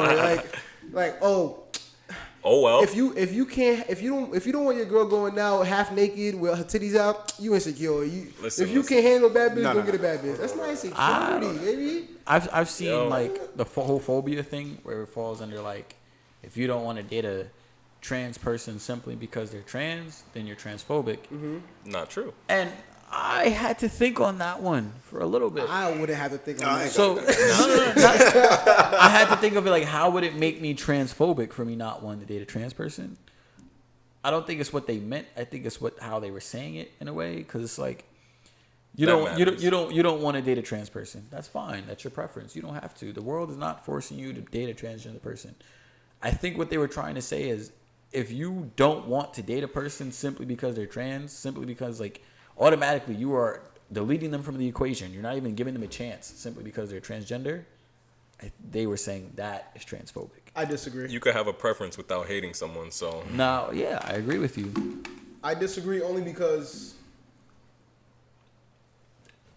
like oh. Oh well. If you don't want your girl going now half naked with her titties out, you insecure. Listen, if you listen. can't handle a bad bitch, No, don't no, get a bad bitch. That's not I insecurity, baby. I've seen Yo. like the whole phobia thing where it falls under like if you don't want to date a trans person simply because they're trans, then you're transphobic. Not true. And I had to think on that one for a little bit. I wouldn't have to think on that. So I had to think of it like, how would it make me transphobic for me not wanting to date a trans person? I don't think it's what they meant. I think it's how they were saying it in a way, because it's like you don't want to date a trans person. That's fine. That's your preference. You don't have to. The world is not forcing you to date a transgender person. I think what they were trying to say is, if you don't want to date a person simply because they're trans, simply because like automatically you are deleting them from the equation. You're not even giving them a chance simply because they're transgender. They were saying that is transphobic. I disagree. You could have a preference without hating someone. So Now, yeah, I agree with you. I disagree only because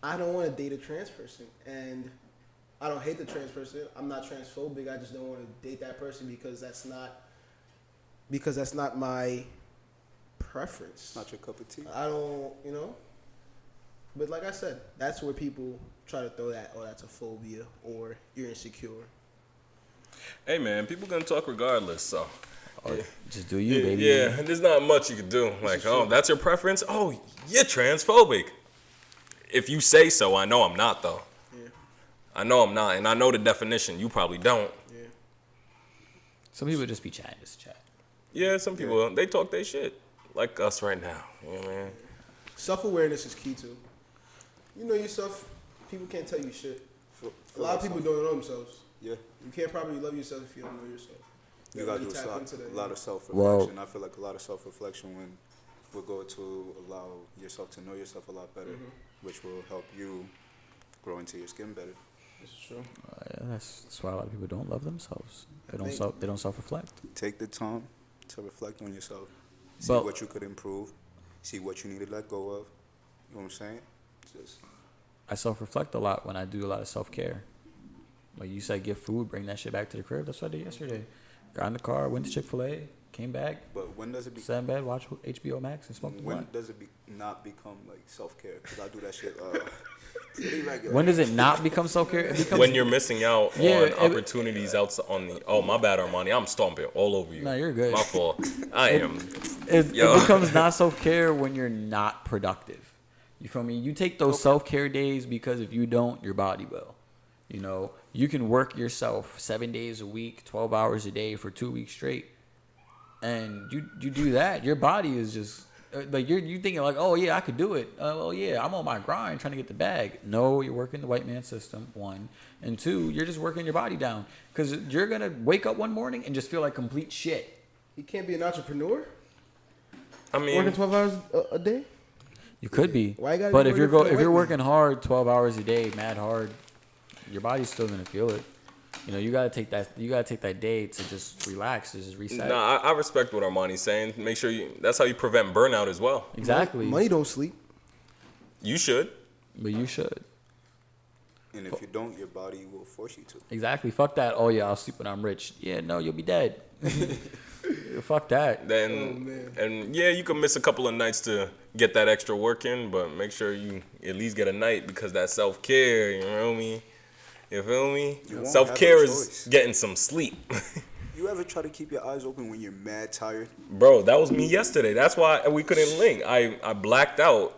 I don't want to date a trans person, and I don't hate the trans person. I'm not transphobic. I just don't want to date that person because that's not my preference. Not your cup of tea. I don't, you know. But like I said, that's where people try to throw that. Oh, that's a phobia, or you're insecure. hey man, people gonna talk regardless. So Or just do you, baby. yeah, there's not much you can do. Like, oh, that's your preference. Oh, you're transphobic. If you say so, I know I'm not though. Yeah. I know I'm not, and I know the definition. You probably don't. Yeah. Some people just be chatting, just chat. Yeah, some people they talk their shit like us right now. You know what I mean? Self-awareness is key too. You know yourself. People can't tell you shit. A lot of people don't know themselves. Yeah. You can't probably love yourself if you don't know yourself. You gotta really do tap into that, a lot of self-reflection. Well- I feel like a lot of self-reflection when will go to allow yourself to know yourself a lot better, which will help you grow into your skin better. This is true. Yeah, that's why a lot of people don't love themselves. They don't think- they don't self-reflect. Take the time to reflect on yourself. See But- what you could improve. See what you need to let go of. You know what I'm saying? Just I self-reflect a lot when I do a lot of self-care. Like you said, get food, bring that shit back to the crib. That's what I did yesterday. Got in the car, went to Chick-fil-A, came back, but when does it sat in bed, watched HBO Max, and smoked a when blunt. does it not become like self-care? Because I do that shit pretty regular. When does it not become self-care? It becomes When you're missing out Yeah, on it- opportunities outside on the. Oh, my bad, Armani. I'm stomping all over you. No, you're good. My fault. I am. it Yo. becomes not self-care when you're not productive. You feel me? You take those self-care days because if you don't, your body will. You know, you can work yourself 7 days a week, 12 hours a day for 2 weeks straight. And you do that, your body is just like you thinking like, oh yeah, I could do it. Well, yeah, I'm on my grind trying to get the bag. No, you're working the white man system. 1 and 2, you're just working your body down because you're gonna wake up one morning and just feel like complete shit. You can't be an entrepreneur I mean, working 12 hours a day. You could be, Why you gotta but be if you're working for the if you're white working hard 12 hours a day, mad hard, your body's still gonna feel it. You know, you gotta take that day to just relax, to just reset. nah, I respect what Armani's saying. Make sure that's how you prevent burnout as well. Exactly. Money don't sleep. You should. But you should. And if you don't, your body will force you to. Exactly. Fuck that. Oh yeah, I'll sleep when I'm rich. Yeah, no, you'll be dead. Fuck that. Then man. and yeah, you can miss a couple of nights to get that extra work in, but make sure you at least get a night because that self-care, you feel me? You feel me? You won't Self-care have a is choice. getting some sleep. You ever try to keep your eyes open when you're mad tired? Bro, that was me yesterday. That's why we couldn't link. I blacked out.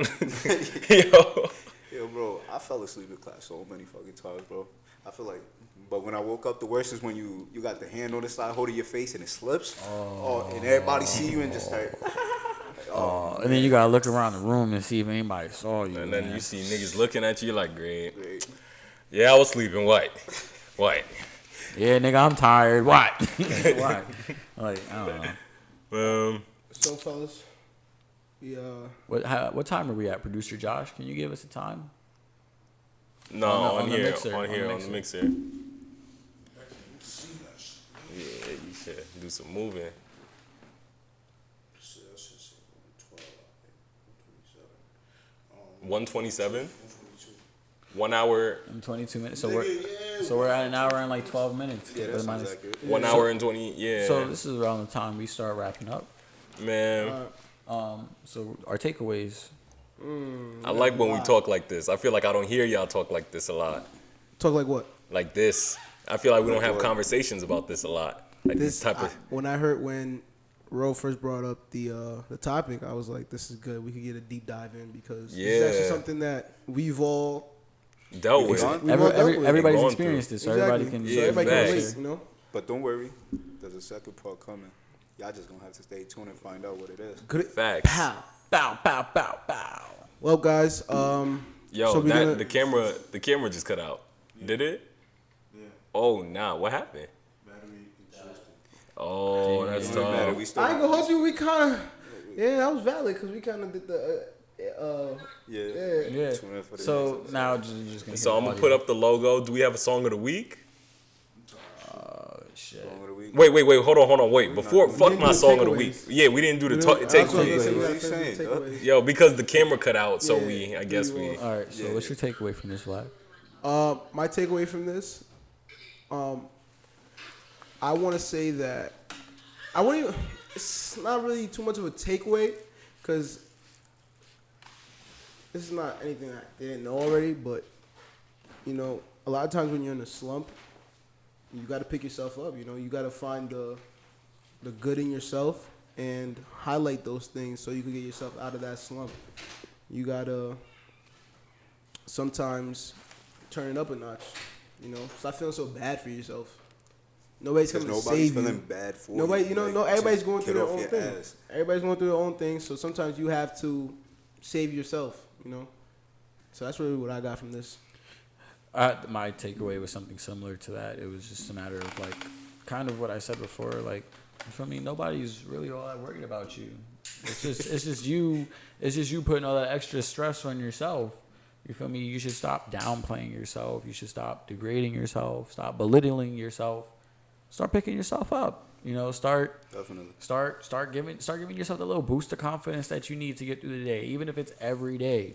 Yo. Yo, bro, I fell asleep in class so many fucking times, bro. I feel like, but when I woke up, the worst is when you got the hand on the side holding your face and it slips. Oh, and everybody see you and just start. And then you gotta look around the room and see if anybody saw you. And then man. you see niggas looking at you like, great. Great. Yeah, I was sleeping. What? Yeah, nigga, I'm tired. What? Why? Like, I don't know. So, fellas, we What time are we at, producer Josh? Can you give us a time? No, on the here, mixer, on on the here, on mixer. the mixer. Yeah, you should do some moving. 127. 1 hour. In 22 minutes. So we're at an hour and like 12 minutes. Yeah, that Plus sounds minus. accurate. 1 hour and 20. Yeah. So this is around the time we start wrapping up. Man, So our takeaways. I like when we talk like this. I feel like I don't hear y'all talk like this a lot. talk like what? Like this. I feel like we don't have conversations about this a lot. Like this type of. When Ro first brought up the topic, I was like, this is good. We could get a deep dive in because this is actually Yeah. something that we've all Dealt with. Gone? we've all dealt with. Everybody's Going experienced this, so Exactly. everybody can. So everybody can facts. relate, you know. But don't worry, there's a second part coming. Y'all just gonna have to stay tuned and find out what it is. Could it? Facts. Pow. Bow, bow, bow, bow. Well, guys, Yo, so we that gonna- the camera just cut out. Did it? Yeah, Oh, nah. What happened? battery exhausted. Oh, that's Don't matter. tough. We still. I ain't gonna hold you. We kind of, that was valid because we kind of did the, Yeah. Tune in for the So next now just gonna. So I'm gonna put up the logo. Do we have a song of the week? Shit. song of the week. Wait, hold on. Wait, before fuck didn't my do song of the week. takeaways. Yeah, we didn't do the That's what I was takeaway. gonna say, we What gotta you finish saying, the dog? takeaways. Yo, because the camera cut out, so Yeah, I guess we we. will. All right. So what's your takeaway from this, Vlad? My takeaway from this, I want to say that I want to. It's not really too much of a takeaway because this is not anything I didn't know already. But you know, a lot of times when you're in a slump, you got to pick yourself up. You know, you got to find the good in yourself and highlight those things so you can get yourself out of that slump. You gotta sometimes turn it up a notch. You know, stop feeling so bad for yourself. Nobody's coming to Nobody's save feeling you. bad for Nobody, you. you know, Like, no, everybody's just going through get their off own your thing. ass. Everybody's going through their own thing. So sometimes you have to save yourself. You know, so that's really what I got from this. My takeaway was something similar to that. It was just a matter of like, kind of what I said before. Like, for me, nobody's really all that worried about you. It's just you. It's just you putting all that extra stress on yourself. You feel me? You should stop downplaying yourself. You should stop degrading yourself. Stop belittling yourself. Start picking yourself up. You know, start giving yourself the little boost of confidence that you need to get through the day, even if it's every day.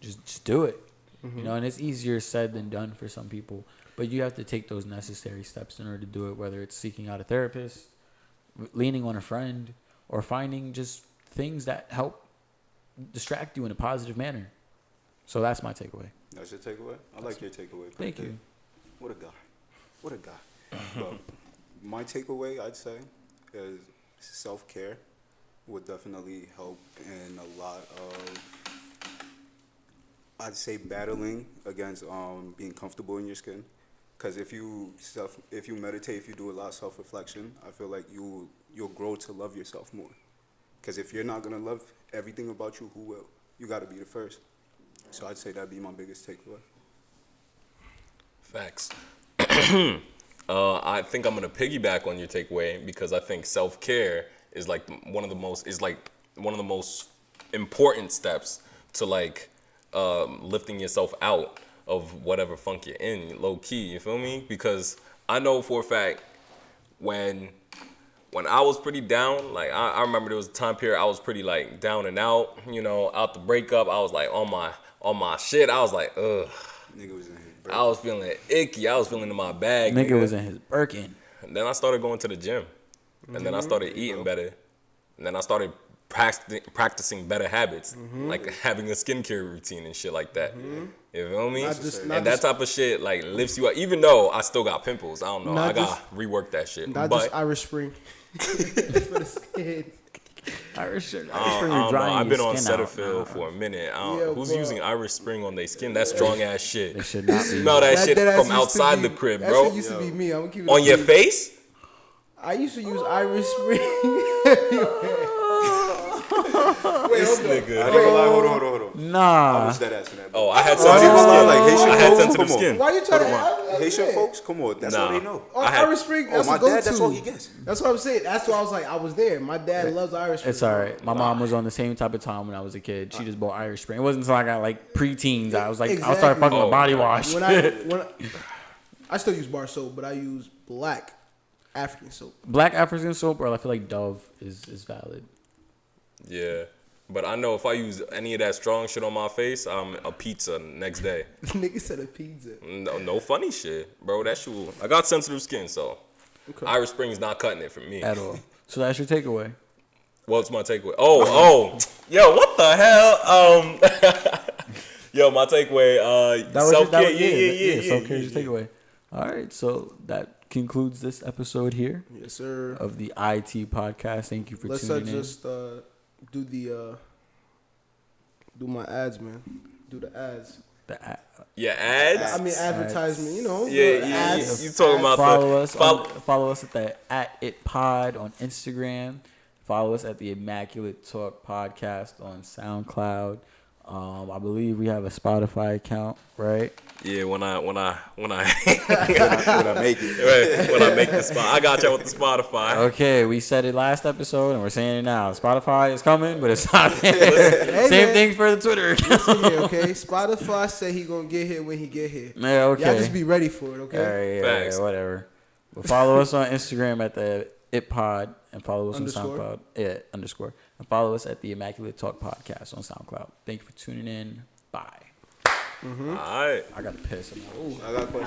Just do it. Mm-hmm. You know, and it's easier said than done for some people, but you have to take those necessary steps in order to do it. Whether it's seeking out a therapist, leaning on a friend, or finding just things that help distract you in a positive manner. So that's my takeaway. That's your takeaway? I like your takeaway. Thank you. What a guy. But my takeaway, I'd say, is self-care would definitely help in a lot of, I'd say, battling against being comfortable in your skin. Because if you meditate, if you do a lot of self-reflection, I feel like you'll grow to love yourself more. Because if you're not going to love everything about you, who will? You got to be the first. So I'd say that'd be my biggest takeaway. Facts. I think I'm gonna piggyback on your takeaway because I think self-care is like one of the most important steps to like lifting yourself out of whatever funk you're in, low key. You feel me? Because I know for a fact when I was pretty down, like I remember there was a time period I was pretty like down and out. You know, out the breakup, I was like on my shit. I was like, ugh. Nigga was in his I was feeling icky. I was feeling in my bag. Nigga was in his Birkin. And then I started going to the gym. And then I started eating better. And then I started practicing better habits. Like having a skincare routine and shit like that. You feel me? That type of shit like lifts you up. Even though I still got pimples. I don't know. I got to rework that shit. Not but just Irish Spring. For the skin. Irish Spring. I don't know. I've been on Cetaphil for a minute. Who's bro. using Irish Spring on their skin? That's strong ass shit. They should not be. Smell that shit ass from used to outside be- the crib, that bro. shit used to be me. I'm gonna keep it On a your beat. face? I used to use Irish Spring. This nigga. I ain't gonna lie, hold on. I Nah. was dead ass in that. Oh, I had I sensitive ain't gonna lie, skin. like Haitian I had folks, sensitive come on. skin. Why you trying to? Haitian folks, come on, that's all they know. Irish Spring. That's my a go-to. dad, that's all he gets. That's what I'm saying. That's why I was like, I was there. My dad loves Irish Spring. It's all right. My mom was on the same type of time when I was a kid. She just bought Irish Spring. It wasn't until I got like preteens. I was like, I started fucking with body wash. When I still use bar soap, but I use black African soap. Black African soap, or I feel like Dove is valid. Yeah. But I know if I use any of that strong shit on my face, I'm a pizza next day. Nigga said a pizza. No funny shit, bro. That shit. I got sensitive skin, so Irish Spring's not cutting it for me. At all. So that's your takeaway. What's my takeaway? Oh, yo, what the hell? Yo, my takeaway. Self-care. Yeah. Self-care is your takeaway. All right, so that concludes this episode here. Yes, sir. Of the IT podcast. Thank you for tuning in. Let's just do my ads, man. Do the ads. Yeah, ads. I mean advertisement. You know. Yeah. Ads. You talking about follow us at it pod on Instagram. Follow us at the Immaculate Talk Podcast on SoundCloud. I believe we have a Spotify account, right? Yeah, when I When I make it. right, when I make the spot, I got y'all with the Spotify. Okay, we said it last episode and we're saying it now. Spotify is coming, but it's not there. Hey, Same man. thing for the Twitter account. Yeah, okay. Spotify said he gonna get here when he get here. Yeah, okay. Y'all just be ready for it, All okay? right, Facts. whatever. But follow us on Instagram at the itpod and follow us Underscore. on SoundCloud. Yeah, underscore. And follow us at the Immaculate Talk Podcast on SoundCloud. Thank you for tuning in. Bye. All right. I got to piss. I got questions.